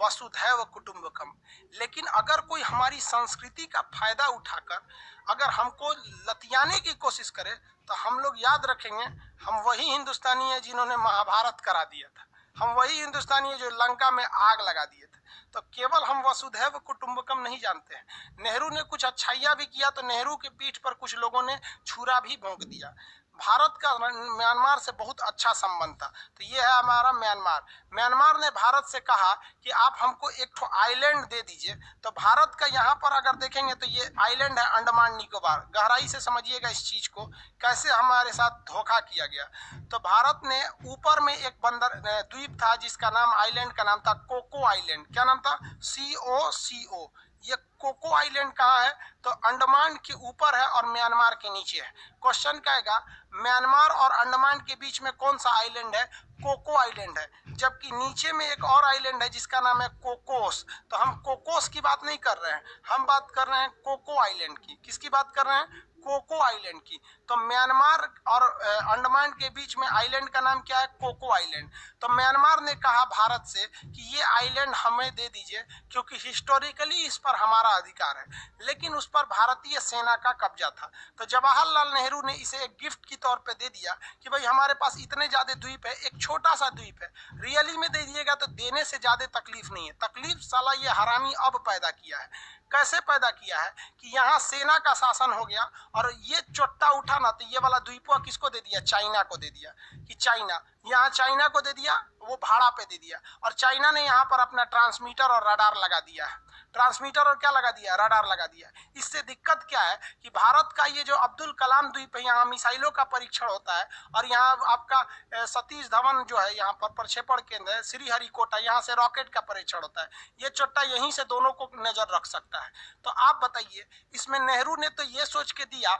वसुधैव कुटुंबकम। लेकिन अगर कोई हमारी संस्कृति का फायदा उठाकर अगर हमको लतियाने की कोशिश करे तो हम लोग याद रखेंगे हम वही हिंदुस्तानी है जिन्होंने महाभारत करा दिया था। हम वही हिंदुस्तानी है जो लंका में आग लगा दिए थे। तो केवल हम वसुधैव कुटुंबकम नहीं जानते हैं। नेहरू ने कुछ अच्छाइयाँ भी किया तो नेहरू के पीठ पर कुछ लोगों ने छुरा भी भोंक दिया। भारत का म्यांमार से बहुत अच्छा संबंध था। तो ये है हमारा म्यांमार। म्यांमार ने भारत से कहा कि आप हमको एक ठो आइलैंड दे दीजिए। तो भारत का यहाँ पर अगर देखेंगे तो ये आइलैंड है अंडमान निकोबार। गहराई से समझिएगा इस चीज को, कैसे हमारे साथ धोखा किया गया। तो भारत ने ऊपर में एक बंदर द्वीप था जिसका नाम, आइलैंड का नाम था कोको आइलैंड। क्या नाम था? COCO। ये कोको आइलैंड कहाँ है? तो अंडमान के ऊपर है और म्यांमार के नीचे है। क्वेश्चन कहेगा म्यांमार और अंडमान के बीच में कौन सा आइलैंड है? कोको आइलैंड है। जबकि नीचे में एक और आइलैंड है जिसका नाम है कोकोस। तो हम कोकोस की बात नहीं कर रहे हैं, हम बात कर रहे हैं कोको आइलैंड की। किसकी बात कर रहे हैं? कोको आइलैंड की। तो म्यांमार और अंडमान के बीच में आइलैंड का नाम क्या है? Cocoa island. तो म्यांमार ने कहा भारत से कि ये आइलैंड हमें दे दीजिए क्योंकि हिस्टोरिकली इस पर हमारा अधिकार है, लेकिन उस पर भारतीय सेना का कब्जा था। तो जवाहरलाल नेहरू ने इसे एक गिफ्ट की तौर पे दे दिया कि भाई हमारे पास इतने ज्यादा द्वीप है, एक छोटा सा द्वीप है, रियली में दे दिएगा तो देने से ज्यादा तकलीफ नहीं है। तकलीफ साला ये हरामी अब पैदा किया है। कैसे पैदा किया है कि यहाँ सेना का शासन हो गया और ये चोट्टा उठा ना तो ये वाला द्वीपों किसको दे दिया? चाइना को दे दिया। कि चाइना, यहाँ चाइना को दे दिया, वो भाड़ा पे दे दिया, और चाइना ने यहाँ पर अपना ट्रांसमीटर और रडार लगा दिया है। ट्रांसमीटर और क्या लगा दिया? रडार लगा दिया। इससे दिक्कत क्या है कि भारत का ये जो अब्दुल कलाम द्वीप है, यहाँ मिसाइलों का परीक्षण होता है, और यहाँ आपका सतीश धवन जो है यहाँ पर प्रक्षेपण केंद्र है, श्रीहरिकोटा, यहाँ से रॉकेट का परीक्षण होता है। ये चोट्टा यहीं से दोनों को नजर रख सकता है। तो आप बताइए, इसमें नेहरू ने तो ये सोच के दिया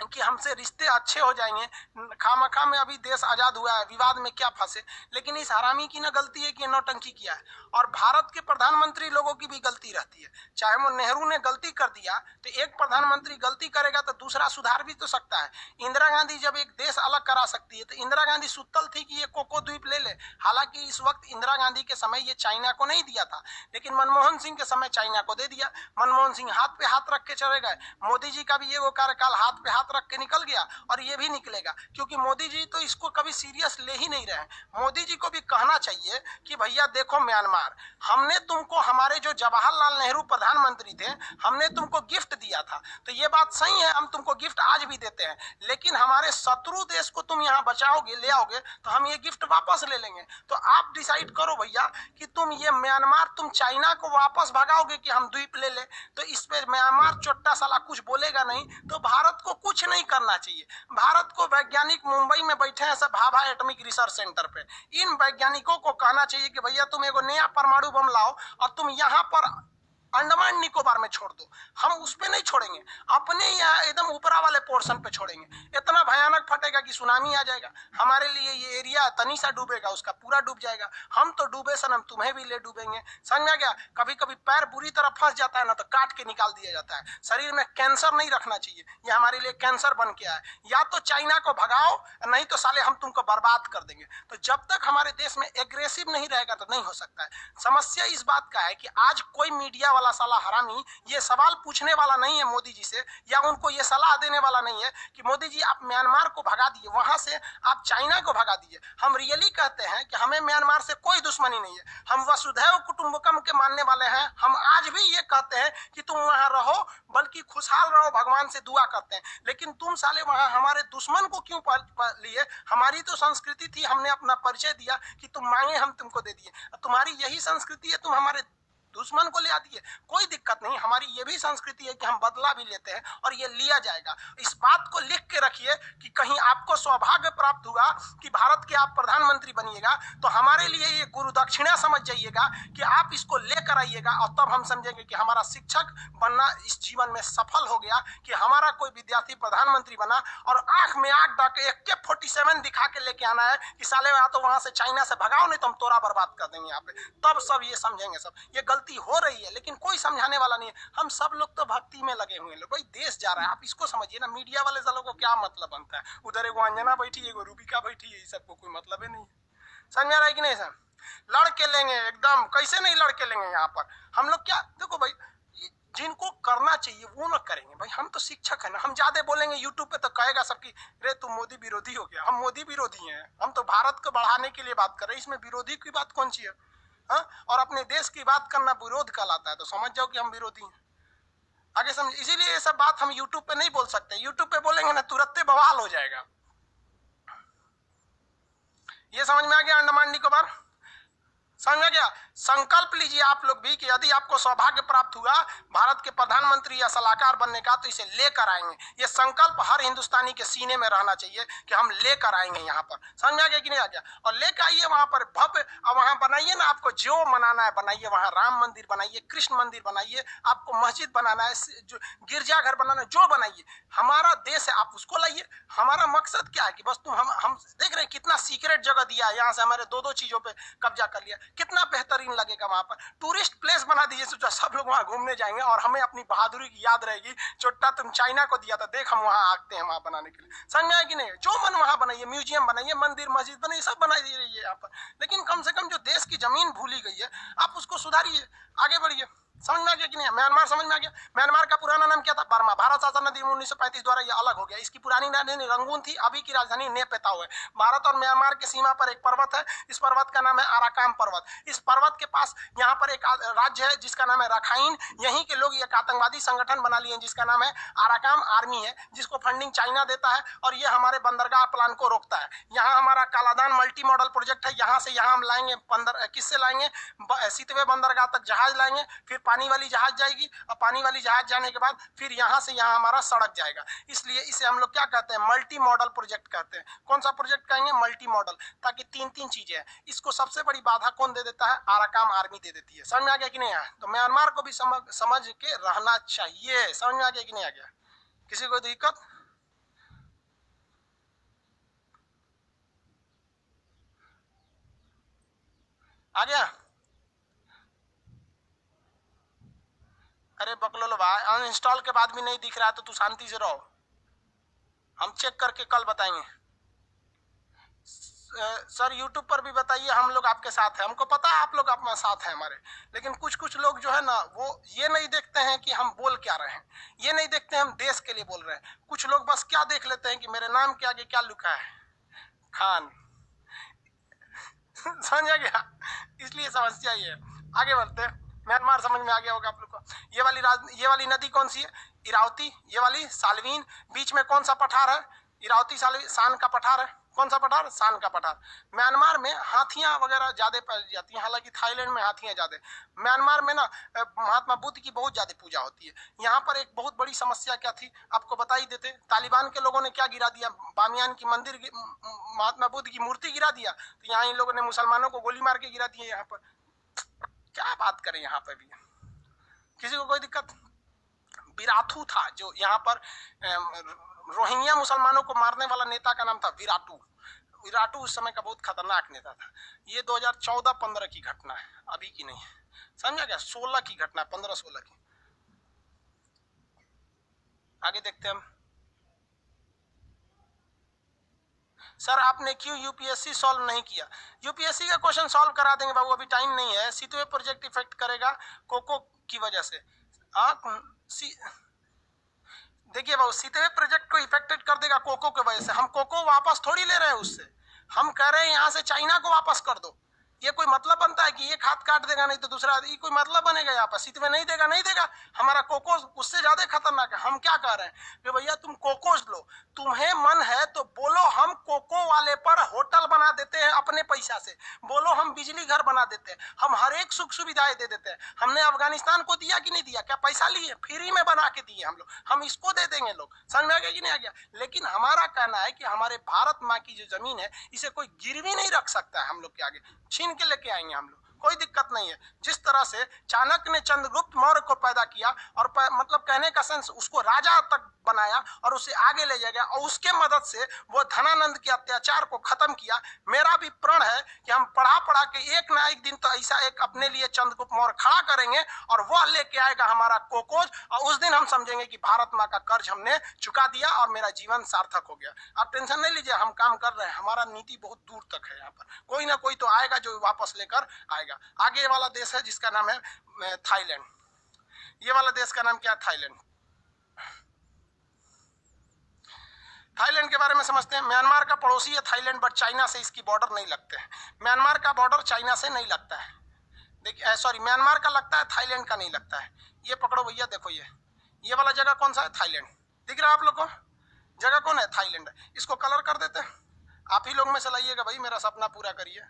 कि हमसे रिश्ते अच्छे हो जाएंगे, खामखा में अभी देश आजाद हुआ है, विवाद में क्या फंसे। लेकिन इस हरामी की ना गलती है कि नौटंकी किया है, और भारत के प्रधानमंत्री लोगों की भी गलती रहती है। चाहे वो नेहरू ने गलती कर दिया तो एक प्रधानमंत्री गलती करेगा तो दूसरा सुधार भी तो सकता है। इंदिरा गांधी जब एक देश अलग करा सकती है तो इंदिरा गांधी सुतल थी कि ये कोको द्वीप ले ले। हालांकि इस वक्त इंदिरा गांधी के समय ये चाइना को नहीं दिया था, लेकिन मनमोहन सिंह के समय चाइना को दे दिया। मनमोहन सिंह हाथ पे हाथ रख के चले गए। मोदी जी का भी ये वो कार्यकाल हाथ पे हाथ रख के निकल गया, और ये भी निकलेगा, क्योंकि मोदी जी तो इसको कभी सीरियस ले ही नहीं रहे। मोदी जी को भी कहना चाहिए कि भैया देखो म्यांमार, हमने तुमको, हमारे जो जवाहरलाल नेहरू प्रधानमंत्री थे, हमने तुमको गिफ्ट दिया था, तो ये बात सही है, हम तुमको गिफ्ट आज भी देते हैं, लेकिन हमारे शत्रु देश को तुम यहाँ बचाओगे, ले आओगे तो हम ये गिफ्ट वापस ले लेंगे। तो आप डिसाइड करो भैया कि तुम ये म्यांमार, तुम चाइना को वापस भगाओगे कि हम द्वीप ले ले। तो इस पे म्यांमार चोट्टा साला कुछ बोलेगा नहीं, तो भारत को कुछ नहीं करना चाहिए। भारत को वैज्ञानिक मुंबई में बैठे हैं सब भाभा एटॉमिक रिसर्च सेंटर पे, इन वैज्ञानिकों को कहना चाहिए कि भैया तुम एगो नया परमाणु बम लाओ और तुम यहाँ पर अंडमान निकोबार में छोड़ दो। हम उस पे नहीं छोड़ेंगे, अपने यहाँ एकदम ऊपरा वाले पोर्शन पे छोड़ेंगे। इतना भयानक फटेगा कि सुनामी आ जाएगा। हमारे लिए ये एरिया तनी सा डूबेगा, उसका पूरा डूब जाएगा। हम तो डूबे सनम, तुम्हें भी ले डूबेंगे। समझ में आ गया? कभी कभी पैर बुरी तरह फंस जाता है ना तो काट के निकाल दिया जाता है। शरीर में कैंसर नहीं रखना चाहिए, ये हमारे लिए कैंसर बन के आया। या तो चाइना को भगाओ, नहीं तो साले हम तुमको बर्बाद कर देंगे। तो जब तक हमारे देश में एग्रेसिव नहीं रहेगा तो नहीं हो सकता है। समस्या इस बात का है कि आज कोई मीडिया वाला साला हरामी ये सवाल पूछने वाला नहीं है मोदी जी से, या उनको ये सलाह देने वाला नहीं है कि मोदी जी आप म्यांमार को भगा दिए, वहां से आप चाइना को भगा दीजिए। हम रियली कहते हैं कि हमें म्यांमार से कोई दुश्मनी नहीं है, हम वसुधैव कुटुंबकम के मानने वाले हैं। हम आज भी ये कहते हैं कि तुम वहां रहो, बल्कि खुशहाल रहो, भगवान से दुआ करते हैं। लेकिन तुम साले वहां हमारे दुश्मन को क्यों लिए? हमारी तो संस्कृति थी, हमने अपना परिचय दिया कि तुम मांगे हम तुमको दे दिए। तुम्हारी यही संस्कृति है, तुम हमारे दुश्मन को ले आती है। कोई दिक्कत नहीं, हमारी ये भी संस्कृति है कि हम बदला भी लेते हैं और ये लिया जाएगा। इस बात को लिख के रखिए कि कहीं आपको सौभाग्य प्राप्त हुआ कि भारत के आप प्रधानमंत्री बनिएगा तो हमारे लिए ये गुरु दक्षिणा समझ जाइएगा कि आप इसको लेकर आइएगा, और तब हम समझेंगे कि हमारा शिक्षक बनना इस जीवन में सफल हो गया, कि हमारा कोई विद्यार्थी प्रधानमंत्री बना। और आंख में आंख डाल के AK-47 दिखा के लेके आना है कि साले या तो वहां से चाइना से भगाओ, नहीं तो हम तोरा बर्बाद कर देंगे यहाँ पे। तब सब ये समझेंगे। सब ये गलती हो रही है लेकिन कोई समझाने वाला नहीं है। हम सब लोग तो भक्ति में लगे हुए हैं। भाई देश जा रहा है, आप इसको समझिए ना। मीडिया वाले सालों को क्या मतलब बनता है? उधर एगो अंजना बैठी है, एगो रूबिका बैठी है, सबको कोई मतलब ही नहीं है। समझ आ रहा है कि नहीं सर? लड़के लेंगे एकदम, कैसे नहीं लड़के लेंगे यहाँ पर हम लोग। क्या देखो भाई, जिनको करना चाहिए वो ना करेंगे। भाई हम तो शिक्षक है ना, हम ज्यादा बोलेंगे यूट्यूब पे तो कहेगा सबकी, रे तुम मोदी विरोधी हो गया। हम मोदी विरोधी हैं? हम तो भारत को बढ़ाने के लिए बात कर रहे हैं, इसमें विरोधी की बात कौन सी है? हाँ? और अपने देश की बात करना विरोध कहलाता है, तो समझ जाओ कि हम विरोधी हैं। आगे समझ। इसीलिए ये सब बात हम यूट्यूब पे नहीं बोल सकते। यूट्यूब पे बोलेंगे ना तुरंत बवाल हो जाएगा। ये समझ में आ गया? अंडमान निकोबार समझ में गया? संकल्प लीजिए आप लोग भी कि यदि आपको सौभाग्य प्राप्त हुआ भारत के प्रधानमंत्री या सलाहकार बनने का तो इसे लेकर आएंगे। ये संकल्प हर हिंदुस्तानी के सीने में रहना चाहिए कि हम लेकर आएंगे यहाँ पर। समझ में आ गया कि नहीं आ गया? और लेकर आइए वहां पर भव्य, और वहां वहां बनाइए ना, आपको जो मनाना है बनाइए, वहां राम मंदिर बनाइए, कृष्ण मंदिर बनाइए, आपको मस्जिद बनाना है, जो गिरजाघर बनाना है, जो बनाइए, हमारा देश है, आप उसको लाइए। हमारा मकसद क्या है कि बस तुम हम देख रहे हैं कितना सीक्रेट जगह दिया है, यहाँ से हमारे दो चीजों पे कब्जा कर लिया, कितना बेहतरीन लगेगा वहां पर। टूरिस्ट प्लेस बना दीजिए, सोचा सब लोग वहां घूमने जाएंगे और हमें अपनी बहादुरी की याद रहेगी, छोटा तुम चाइना को दिया था, देख हम वहां आते हैं वहां बनाने के लिए। समझ में आया कि नहीं? जो मन वहां बनाइए, म्यूजियम बनाइए, मंदिर मस्जिद बनाइए, सब बना दीजिए यहाँ पर, लेकिन कम से कम जो देश की जमीन भूली गई है आप उसको सुधारिए, आगे बढ़िए। समझ में आ गया कि नहीं? म्यांमार समझ में आ गया? म्यांमार का पुराना नाम क्या था? बर्मा। भारत शासन अधिनियम 1935 द्वारा ये अलग हो गया। इसकी पुरानी राजधानी रंगून थी, अभी की राजधानी नेपेताओ है। भारत और म्यांमार की सीमा पर एक पर्वत है, इस पर्वत का नाम है आराकान पर्वत। इस पर्वत के पास यहाँ पर एक राज्य है जिसका नाम है रखाइन। यहीं के लोग एक आतंकवादी संगठन बना लिए जिसका नाम है आराकान आर्मी है, जिसको फंडिंग चाइना देता है और ये हमारे बंदरगाह प्लान को रोकता है। यहाँ हमारा कालादान मल्टी मॉडल प्रोजेक्ट है, यहाँ से यहाँ हम लाएंगे किससे लाएंगे? सितवे बंदरगाह तक जहाज लाएंगे, फिर पानी वाली जहाज जाएगी और पानी वाली जहाज जाने के बाद फिर यहाँ से यहाँ हमारा सड़क जाएगा। इसलिए इसे हम लोग क्या कहते हैं? मल्टी मॉडल प्रोजेक्ट कहते हैं। कौन सा प्रोजेक्ट कहेंगे? मल्टी मॉडल, ताकि तीन तीन चीजें हैं। इसको सबसे बड़ी बाधा कौन दे देता है? आराकान आर्मी दे देती है। समझ में आ गया कि नहीं आया? तो म्यांमार को भी समझ के रहना चाहिए। समझ में आ गया कि नहीं आ गया? किसी को दिक्कत? आ गया? अरे बकलोल भाई, अनइंस्टॉल के बाद भी नहीं दिख रहा है तो तू शांति से रहो, हम चेक करके कल बताएंगे। सर यूट्यूब पर भी बताइए, हम लोग आपके साथ हैं, हमको पता है आप लोग अपने साथ हैं हमारे, लेकिन कुछ लोग जो है ना वो ये नहीं देखते हैं कि हम बोल क्या रहे हैं, ये नहीं देखते हैं हम देश के लिए बोल रहे हैं। कुछ लोग बस क्या देख लेते हैं कि मेरे नाम के आगे क्या लिखा है? खान। समझ आ गया? इसलिए समस्या ये है। आगे बढ़ते हैं। म्यांमार समझ में आ गया होगा आप लोग को। ये वाली नदी कौन सी है? इरावती। ये वाली साल्वीन। बीच में कौन सा पठार है? इरावती साल्वीन, सान का पठार है। कौन सा पठार? सान का पठार। म्यांमार में हाथियां वगैरह ज्यादा पाई जाती हैं, हालांकि थाईलैंड में हाथियां ज्यादा। म्यांमार में ना महात्मा बुद्ध की बहुत ज्यादा पूजा होती है। यहाँ पर एक बहुत बड़ी समस्या क्या थी आपको बता ही देते। तालिबान के लोगों ने क्या गिरा दिया? बामियान की मंदिर, महात्मा बुद्ध की मूर्ति गिरा दिया। तो यहाँ इन लोगों ने मुसलमानों को गोली मार के गिरा दिया। यहाँ पर क्या बात करें, यहाँ पर भी किसी को कोई दिक्कत? विराटू था जो यहाँ पर रोहिंग्या मुसलमानों को मारने वाला नेता का नाम था विराटू। विराटू उस समय का बहुत खतरनाक नेता था। ये 2014-15 की घटना है, अभी की नहीं है। समझा क्या? 16 की घटना, 15-16 की। आगे देखते हैं हम। सर आपने क्यों यूपीएससी सॉल्व नहीं किया? यूपीएससी का क्वेश्चन सॉल्व करा देंगे बाबू, अभी टाइम नहीं है। सीतुए प्रोजेक्ट इफेक्ट करेगा कोको की वजह से। देखिए बाबू, सीतुए प्रोजेक्ट को इफेक्टेड कर देगा कोको की वजह से। हम कोको वापस थोड़ी ले रहे हैं उससे, हम कह रहे हैं यहाँ से चाइना को वापस कर दो। ये कोई मतलब बनता है कि एक हाथ काट देगा नहीं तो दूसरा? ये कोई मतलब बनेगा? यहाँ पर सीधे में नहीं देगा, नहीं देगा। हमारा कोकोस उससे ज्यादा खतरनाक है। हम क्या कह रहे हैं कि भैया तुम कोकोस लो, तुम्हें मन है तो बोलो हम कोको वाले पर होटल बना देते हैं अपने पैसा से, बोलो हम बिजली घर बना देते हैं, हम हर एक सुख सुविधाएं दे देते हैं। हमने अफगानिस्तान को दिया कि नहीं दिया? क्या पैसा लिए? फ्री में बना के दिए हम लोग, हम इसको दे देंगे। लोग समझ में आ गया कि नहीं आ गया? लेकिन हमारा कहना है कि हमारे भारत माँ की जो जमीन है इसे कोई गिरवी नहीं रख सकता है हम लोग के आगे, छीन के लेके आएंगे हम लोग, कोई दिक्कत नहीं है। जिस तरह से चाणक्य ने चंद्रगुप्त मौर्य को पैदा किया और मतलब कहने का सेंस उसको राजा तक बनाया और उसे आगे ले जाएगा और उसके मदद से वो धनानंद के अत्याचार को खत्म किया। मेरा भी प्रण है कि हम पढ़ा के एक ना एक दिन तो ऐसा एक अपने लिए चंद्रगुप्त मौर्य खड़ा करेंगे और वह लेके आएगा हमारा कोकोज, और उस दिन हम समझेंगे कि भारत माँ का कर्ज हमने चुका दिया और मेरा जीवन सार्थक हो गया। आप टेंशन नहीं लीजिए, हम काम कर रहे हैं, हमारा नीति बहुत दूर तक है। यहाँ पर कोई ना कोई तो आएगा जो वापस लेकर आएगा। आगे वाला देश है जिसका नाम है थाईलैंड। ये वाला देश का नाम क्या है? थाईलैंड। थाईलैंड के बारे में समझते हैं। म्यांमार का पड़ोसी है थाईलैंड, बट चाइना से इसकी बॉर्डर नहीं लगते हैं। म्यांमार का बॉर्डर चाइना से नहीं लगता है। देखिए सॉरी, म्यांमार का लगता है, थाईलैंड का नहीं लगता है। ये पकड़ो भैया, देखो ये वाला जगह कौन सा है? थाईलैंड। दिख रहा है आप लोग को? जगह कौन है? थाईलैंड है। इसको कलर कर देते हैं, आप ही लोग में से लाइएगा भाई, मेरा सपना पूरा करिए।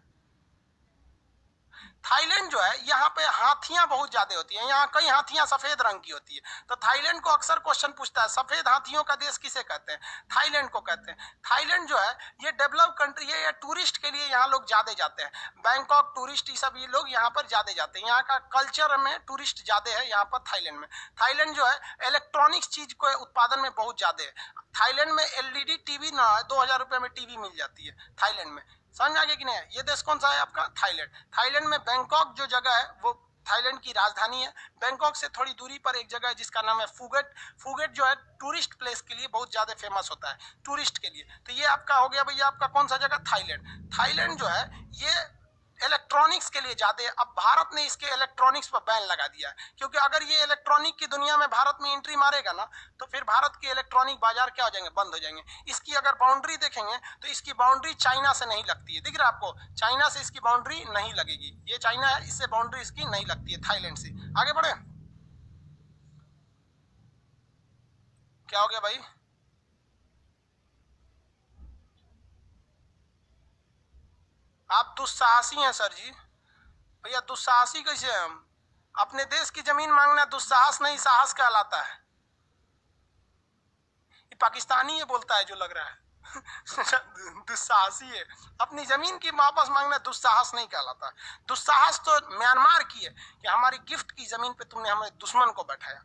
थाईलैंड जो है यहाँ पे हाथियां बहुत ज्यादा होती हैं, यहाँ कई हाथियां सफेद रंग की होती है। तो थाईलैंड को अक्सर क्वेश्चन पूछता है सफेद हाथियों का देश किसे कहते हैं? थाईलैंड को कहते हैं। थाईलैंड जो है ये डेवलप कंट्री है, ये टूरिस्ट के लिए यहाँ लोग ज्यादा जाते हैं। बैंकॉक टूरिस्ट, ये सब ये लोग यहाँ पर ज्यादा जाते हैं। यहाँ का कल्चर में टूरिस्ट ज्यादा है यहाँ पर थाईलैंड में। थाईलैंड जो है इलेक्ट्रॉनिक्स चीज को उत्पादन में बहुत ज्यादा है। थाईलैंड में एलईडी टीवी ना 2000 रुपए में टीवी मिल जाती है थाईलैंड में। समझ आ गया कि नहीं? ये देश कौन सा है आपका? थाईलैंड। थाईलैंड में बैंकॉक जो जगह है वो थाईलैंड की राजधानी है। बैंकॉक से थोड़ी दूरी पर एक जगह है जिसका नाम है फुगेट। फुगेट जो है टूरिस्ट प्लेस के लिए बहुत ज्यादा फेमस होता है, टूरिस्ट के लिए। तो ये आपका हो गया भैया, आपका कौन सा जगह? थाईलैंड। थाईलैंड जो है ये इलेक्ट्रॉनिक्स के लिए जाते हैं। अब भारत ने इसके इलेक्ट्रॉनिक्स पर बैन लगा दिया है, क्योंकि अगर ये इलेक्ट्रॉनिक की दुनिया में भारत में एंट्री मारेगा ना तो फिर भारत के इलेक्ट्रॉनिक बाजार क्या हो जाएंगे? बंद हो जाएंगे। इसकी अगर बाउंड्री देखेंगे तो इसकी बाउंड्री चाइना से नहीं लगती है। दिख रहा है आपको? चाइना से इसकी बाउंड्री नहीं लगेगी। ये चाइना है, इससे बाउंड्री इसकी नहीं लगती है थाईलैंड से। आगे बढ़े, क्या हो गया भाई? आप दुस्साहसी हैं सर जी। भैया दुस्साहसी कैसे हैं हम? अपने देश की जमीन मांगना दुस्साहस नहीं, साहस कहलाता है। ये पाकिस्तानी ये बोलता है जो लग रहा है दुस्साहसी है। अपनी जमीन की वापस मांगना दुस्साहस नहीं कहलाता। दुस्साहस तो म्यांमार की है कि हमारी गिफ्ट की जमीन पे तुमने हमारे दुश्मन को बैठाया।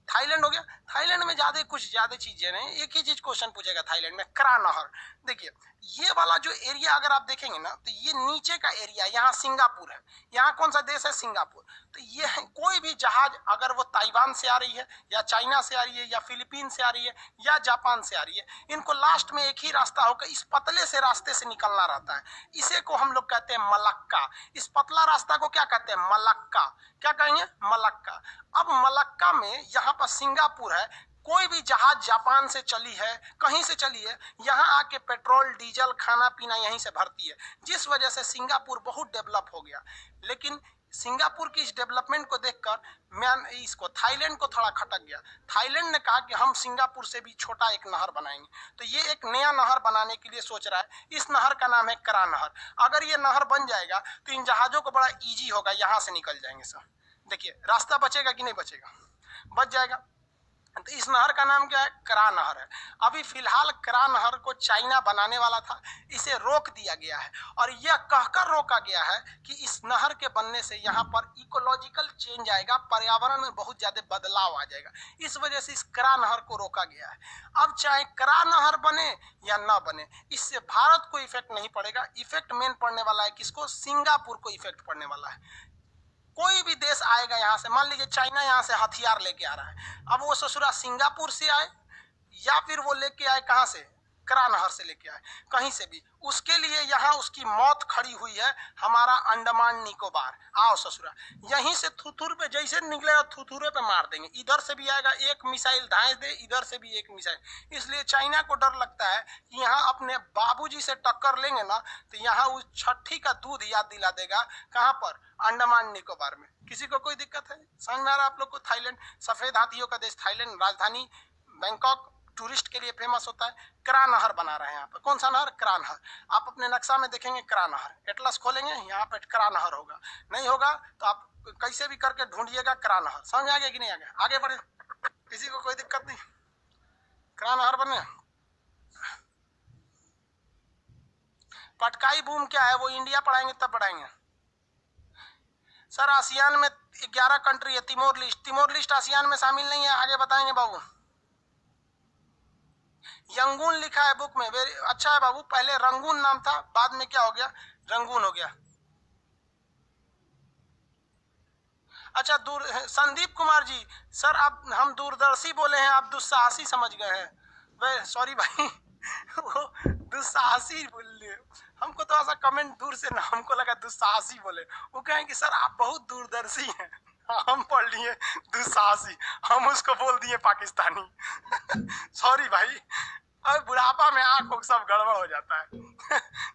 थाईलैंड हो गया। थाईलैंड में कुछ ज्यादा चीजें नहीं, एक ही चीज क्वेश्चन पूछेगा थाईलैंड में, करा नहर। देखिए ये वाला जो एरिया अगर आप देखेंगे ना तो ये नीचे का एरिया, यहाँ सिंगापुर है। यहाँ कौन सा देश है? सिंगापुर। तो ये कोई भी जहाज अगर वो ताइवान से आ रही है या चाइना से आ रही है या फिलीपीन से आ रही है या जापान से आ रही है, इनको लास्ट में एक ही रास्ता होकर इस पतले से रास्ते से निकलना रहता है। इसे को हम लोग कहते हैं मलक्का। इस पतला रास्ता को क्या कहते हैं? मलक्का। क्या कहेंगे? मलक्का। अब मलक्का में यहाँ पर सिंगापुर है। कोई भी जहाज जापान से चली है, कहीं से चली है, यहाँ आके पेट्रोल डीजल खाना पीना यहीं से भरती है, जिस वजह से सिंगापुर बहुत डेवलप हो गया। लेकिन सिंगापुर की इस डेवलपमेंट को देखकर मैं इसको थाईलैंड को थोड़ा खटक गया। थाईलैंड ने कहा कि हम सिंगापुर से भी छोटा एक नहर बनाएंगे। तो ये एक नया नहर बनाने के लिए सोच रहा है। इस नहर का नाम है करा नहर। अगर ये नहर बन जाएगा तो इन जहाजों को बड़ा इजी होगा, यहाँ से निकल जाएंगे सब। देखिए रास्ता बचेगा कि नहीं बचेगा? बच जाएगा। तो इस नहर का नाम क्या है? करा नहर है। अभी फिलहाल करा नहर को चाइना बनाने वाला था, इसे रोक दिया गया है। और यह कहकर रोका गया है कि इस नहर के बनने से यहाँ पर इकोलॉजिकल चेंज आएगा, पर्यावरण में बहुत ज्यादा बदलाव आ जाएगा। इस वजह से इस करा नहर को रोका गया है। अब चाहे करा नहर बने या ना बने, इससे भारत को इफेक्ट नहीं पड़ेगा। इफेक्ट मेन पड़ने वाला है किसको? सिंगापुर को इफेक्ट पड़ने वाला है। कोई भी देश आएगा यहाँ से, मान लीजिए चाइना यहाँ से हथियार लेके आ रहा है, अब वो ससुरा सिंगापुर से आए या फिर वो लेके आए कहाँ से? करा नहर से लेके आए, कहीं से भी, उसके लिए यहाँ उसकी मौत खड़ी हुई है हमारा अंडमान निकोबार। आओ ससुरा, यहीं से थुथुर पे जैसे निकलेगा थुथुरे पे मार देंगे। इधर से भी आएगा एक मिसाइल धाए दे, इधर से भी एक मिसाइल। इसलिए चाइना को डर लगता है कि यहाँ अपने बाबूजी से टक्कर लेंगे ना तो यहाँ उस छठी का दूध याद दिला देगा। कहाँ पर? अंडमान निकोबार में। किसी को कोई दिक्कत है? समझ में आ रहा है आप लोग को? थाईलैंड सफेद हाथियों का देश थाईलैंड, राजधानी बैंकॉक, टूरिस्ट के लिए फेमस होता है। करा नहर बना रहे हैं यहाँ पर। कौन सा नहर? करा नहर। आप अपने नक्शा में देखेंगे करा नहर, एटलस खोलेंगे यहाँ पे करा नहर होगा। नहीं होगा तो आप कैसे भी करके ढूंढिएगा करा नहर। समझ आ गया कि नहीं आ गया? आगे बढ़े, किसी को कोई दिक्कत नहीं? करा नहर बने। पटकाई बूम क्या है? वो इंडिया पढ़ाएंगे तब पढ़ाएंगे सर। आसियान में 11 कंट्री है। Timor list, Timor list ASEAN में शामिल नहीं है। आगे बताएंगे बाबू। यंगून लिखा है बुक में, वेरी अच्छा है बाबू। पहले रंगून नाम था, बाद में क्या हो गया? रंगून हो गया। अच्छा दूर संदीप कुमार जी, सर आप, हम दूरदर्शी बोले हैं, आप दुस्साहसी समझ गए हैं। वे सॉरी भाई वो दुस्साहसी बोल लिए, हमको तो ऐसा कमेंट दूर से ना, हमको लगा दुस्साहसी बोले। वो कहें कि सर आप बहुत दूरदर्शी हैं। हम पढ़ लिए दुस्साहसी, हम उसको बोल दिए पाकिस्तानी सॉरी भाई। और बुढ़ापा में आंख सब गड़बड़ हो जाता है।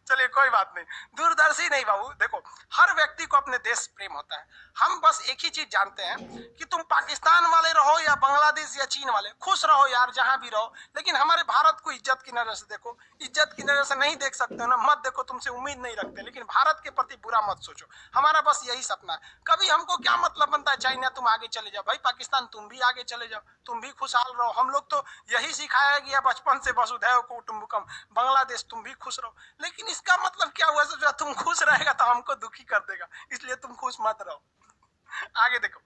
चलिए कोई बात नहीं, दूरदर्शी नहीं बाबू। देखो, हर व्यक्ति को अपने देश प्रेम होता है। हम बस एक ही चीज जानते हैं कि तुम पाकिस्तान वाले रहो या बांग्लादेश या चीन वाले, खुश रहो यार जहां भी रहो, लेकिन हमारे भारत को इज्जत की नजर से देखो। इज्जत की नजर से नहीं देख सकते हो ना, मत देखो, तुमसे उम्मीद नहीं रखते, लेकिन भारत के प्रति बुरा मत सोचो। हमारा बस यही सपना है। कभी हमको क्या मतलब बनता है चाइना तुम आगे चले जाओ, भाई पाकिस्तान तुम भी आगे चले जाओ, तुम भी खुशहाल रहो। हम लोग तो यही सिखाया गया बचपन से, वसुधैव कुटुंबकम, बांग्लादेश तुम भी खुश रहो। लेकिन इसका मतलब क्या हुआ, जो तुम खुश रहेगा तो हमको दुखी कर देगा, इसलिए तुम खुश मत रहो। आगे देखो,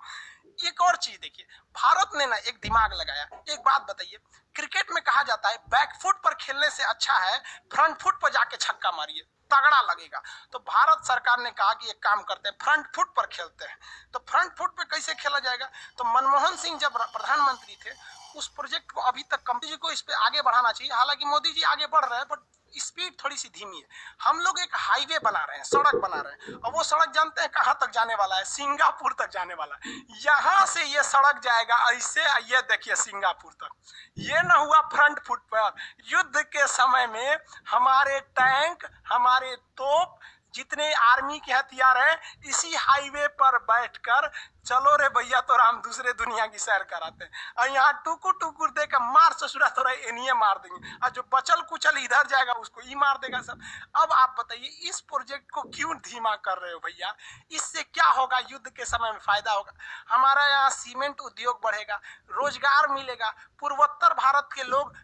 एक और चीज देखिए, भारत ने ना एक दिमाग लगाया। एक बात बताइए, क्रिकेट में कहा जाता है बैकफुट पर खेलने से अच्छा है फ्रंट फुट पर जाके छक्का मारिए, तगड़ा लगेगा। तो भारत सरकार ने कहा कि एक काम करते हैं, फ्रंट फुट पर खेलते हैं। तो फ्रंट फुट पे कैसे खेला जाएगा? तो मनमोहन सिंह जब प्रधानमंत्री थे, उस प्रोजेक्ट को अभी तक कंपनी को इस पे आगे बढ़ाना चाहिए। हालांकि मोदी जी आगे बढ़ रहे हैं, बट स्पीड थोड़ी सी धीमी है। हम लोग एक हाईवे बना रहे हैं, सड़क बना रहे हैं, और वो सड़क जानते हैं कहां तक जाने वाला है? सिंगापुर तक जाने वाला है। यहां से ये सड़क जाएगा ऐसे, ये देखिए सिंगापुर तक। ये ना हुआ फ्रंट फुट पर। युद्ध के समय में हमारे टैंक, हमारे तोप, जितने आर्मी के हथियार हैं, इसी हाईवे पर बैठकर चलो रे भैया, तो हम दूसरे दुनिया की सैर कराते हैं। और यहाँ टुकुर टुकुर देकर मार ससुरा थोड़ा इन्हें मार देंगे, और जो बचल कुचल इधर जाएगा उसको ही मार देगा सब। अब आप बताइए, इस प्रोजेक्ट को क्यों धीमा कर रहे हो भैया? इससे क्या होगा? युद्ध के समय में फायदा होगा, हमारा यहाँ सीमेंट उद्योग बढ़ेगा, रोजगार मिलेगा, पूर्वोत्तर भारत के लोग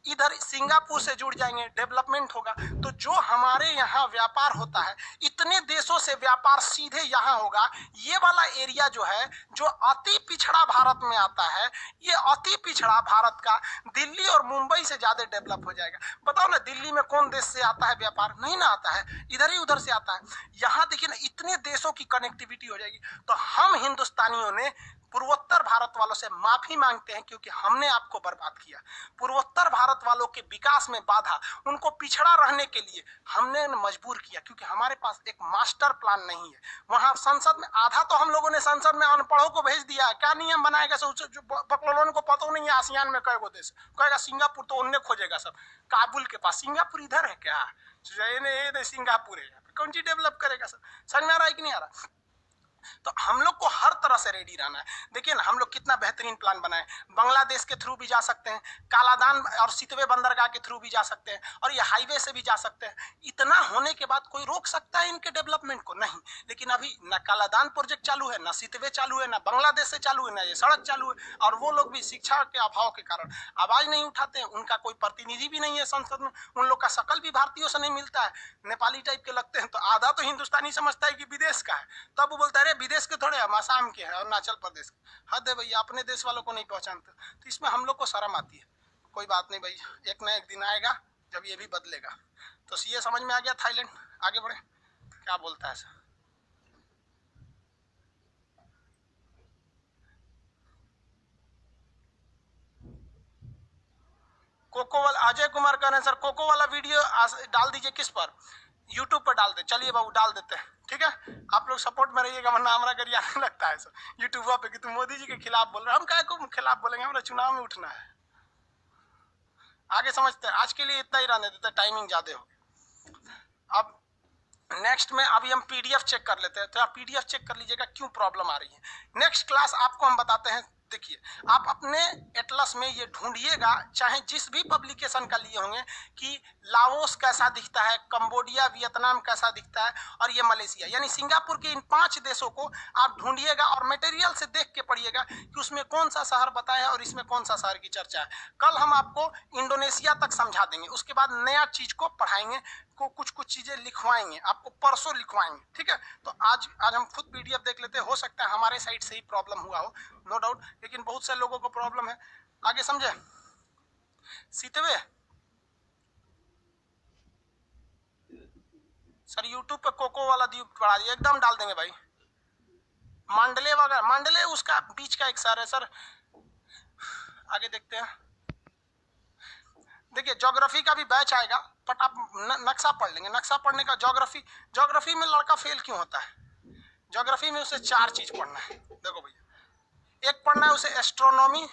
इधर सिंगापुर से जुड़ जाएंगे, डेवलपमेंट होगा। तो जो हमारे यहाँ व्यापार होता है, इतने देशों से व्यापार सीधे यहाँ होगा। ये वाला एरिया जो है, जो अति पिछड़ा भारत में आता है, ये अति पिछड़ा भारत का दिल्ली और मुंबई से ज्यादा डेवलप हो जाएगा। बताओ ना, दिल्ली में कौन देश से आता है व्यापार? नहीं ना आता है, इधर ही उधर से आता है। यहाँ देखिए ना, इतने देशों की कनेक्टिविटी हो जाएगी। तो हम हिंदुस्तानियों ने पूर्वोत्तर भारत वालों से माफी मांगते हैं, क्योंकि हमने आपको बर्बाद किया। पूर्वोत्तर भारत वालों के विकास में बाधा, उनको पिछड़ा रहने के लिए हमने मजबूर किया, क्योंकि हमारे पास एक मास्टर प्लान नहीं है। वहां संसद में आधा तो हम लोगों ने संसद में अनपढ़ों को भेज दिया है। क्या नियम बनाएगा? जो बकलोलों को पता नहीं है आसियान में कई गो देश, कहेगा सिंगापुर तो उन्हें खोजेगा सब, काबुल के पास। सिंगापुर इधर है क्या? सिंगापुर है, कौन सी डेवलप करेगा सब? समझ में आ रहा है कि नहीं आ रहा? तो हम लोग को हर तरह से रेडी रहना है। देखिए ना, हम लोग कितना बेहतरीन प्लान बनाए। बांग्लादेश के थ्रू भी जा सकते हैं, कालादान और सितवे बंदरगाह के थ्रू भी जा सकते हैं, और ये हाईवे से भी जा सकते हैं। इतना होने के बाद कोई रोक सकता है इनके डेवलपमेंट को? नहीं। लेकिन अभी ना कालादान प्रोजेक्ट चालू है, ना सितवे चालू है, ना बांग्लादेश से चालू है, ना ये सड़क चालू है। और वो लोग भी शिक्षा के अभाव के कारण आवाज नहीं उठाते हैं। उनका कोई प्रतिनिधि भी नहीं है संसद में, उन लोग का शकल भी भारतीयों से नहीं मिलता है, नेपाली टाइप के लगते हैं। तो आधा तो हिंदुस्तानी समझता है कि विदेश का है, तब वो बोलता है विदेश के थोड़े, हम आसाम के हैं, अरुणाचल प्रदेश के। हद है भैया, अपने देश वालों को नहीं पहचानते। तो इसमें हम लोग को शर्म आती है। कोई बात नहीं भाई, एक ना एक दिन आएगा जब ये भी बदलेगा। तो ये समझ में आ गया थाईलैंड। आगे बढ़े, क्या बोलता है सर? कोको वाला अजय कुमार कह रहे हैं सर, कोको वाला वीडियो डाल दीजिए। किस पर? यूट्यूब पर डाल दे। चलिए बाबू डाल देते हैं, ठीक है। आप लोग सपोर्ट में रहिएगा, वरना हमारा गरिया आने लगता है सर यूट्यूब पे कि तुम मोदी जी के खिलाफ बोल रहे हो। हम क्या को खिलाफ बोलेंगे? हमारा चुनाव में उठना है। आगे समझते हैं। आज के लिए इतना ही रहने देते, टाइमिंग ज्यादा हो। अब नेक्स्ट में अभी हम पीडीएफ चेक कर लेते हैं। तो आप पीडीएफ चेक कर लीजिएगा क्यों प्रॉब्लम आ रही है। नेक्स्ट क्लास आपको हम बताते हैं। देखिए, आप अपने एटलस में ये ढूंढिएगा, चाहे जिस भी पब्लिकेशन का लिए होंगे, कि लाओस कैसा दिखता है, कंबोडिया, वियतनाम कैसा दिखता है, और ये मलेशिया, यानी सिंगापुर के इन 5 देशों को आप ढूंढिएगा और मटेरियल से देख के पढ़िएगा कि उसमें कौन सा शहर बताया है और इसमें कौन सा शहर की चर्चा है। कल हम आपको इंडोनेशिया तक समझा देंगे, उसके बाद नया चीज को पढ़ाएंगे, को कुछ चीजें लिखवाएंगे, आपको परसों लिखवाएंगे, ठीक है। तो आज हम खुद पीडीएफ देख लेते हैं। हो सकता है हमारे साइड से ही प्रॉब्लम हुआ हो, नो डाउट, लेकिन बहुत से लोगों को प्रॉब्लम है। आगे समझे? सीतवे सर यूट्यूब पे कोको वाला द्वीप पढ़ा दिया, एकदम डाल देंगे भाई। मांडले वगैरह, मांडले उसका बीच का एक शहर है सर। आगे देखते हैं। देखिए, ज्योग्राफी का भी बैच आएगा, बट आप नक्शा पढ़ लेंगे। नक्शा पढ़ने का ज्योग्राफी में लड़का फेल क्यों होता है? ज्योग्राफी में उसे 4 चीज पढ़ना है। देखो भैया, एक पढ़ना है उसे एस्ट्रोनॉमी,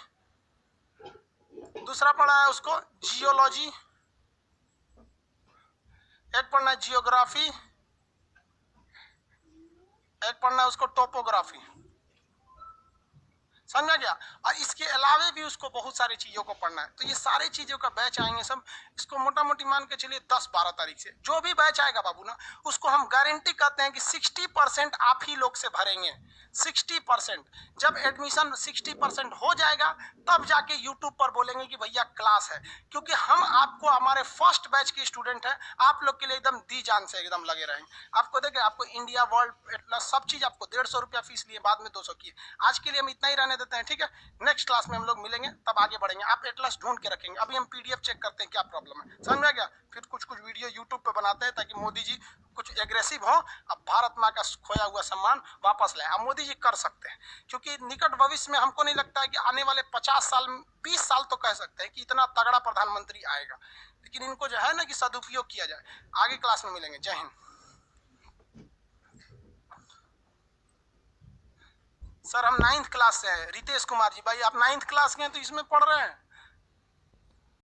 दूसरा पढ़ा है उसको जियोलॉजी, एक पढ़ना है जियोग्राफी, एक पढ़ना है उसको टोपोग्राफी। समझा गया? और इसके अलावे भी उसको बहुत सारी चीजों को पढ़ना है। तो ये सारी चीजों का बैच आएंगे सब, इसको मोटा मोटी मान के चलिए 10-12 तारीख से जो भी बैच आएगा बाबू ना, उसको हम गारंटी कहते हैं कि 60% आप ही लोग से भरेंगे। 60%। जब एडमिशन 60% हो जाएगा तब जाके यूट्यूब पर बोलेंगे कि भैया क्लास है, क्योंकि हम आपको हमारे फर्स्ट बैच के स्टूडेंट हैं, आप लोग के लिए एकदम दी जान से एकदम लगे रहेंगे। आपको देखे, आपको इंडिया वर्ल्ड एटलस सब चीज आपको 150 रुपया फीस लिए, बाद में 200 की। आज के लिए हम इतना ही रहने देते हैं, ठीक है? नेक्स्ट क्लास में हम लोग मिलेंगे, तब आगे बढ़ेंगे। आप एटलस ढूंढ के रखेंगे, अभी हम पीडीएफ चेक करते हैं क्या प्रॉब्लम है। समझ में आ गया? फिर कुछ कुछ वीडियो यूट्यूब पे बनाते हैं ताकि मोदी जी कुछ एग्रेसिव हो, अब भारत माँ का खोया हुआ सम्मान वापस लाए। अब मोदी जी कर सकते हैं, क्योंकि निकट भविष्य में हमको नहीं लगता है कि आने वाले 50 साल 20 साल तो कह सकते हैं कि इतना तगड़ा प्रधानमंत्री आएगा, लेकिन इनको जो है ना कि सदुपयोग किया जाए। आगे क्लास में मिलेंगे। जय हिंद। सर हम 9th क्लास से हैं। रितेश कुमार जी, भाई आप 9th क्लास के हैं तो इसमें पढ़ रहे हैं।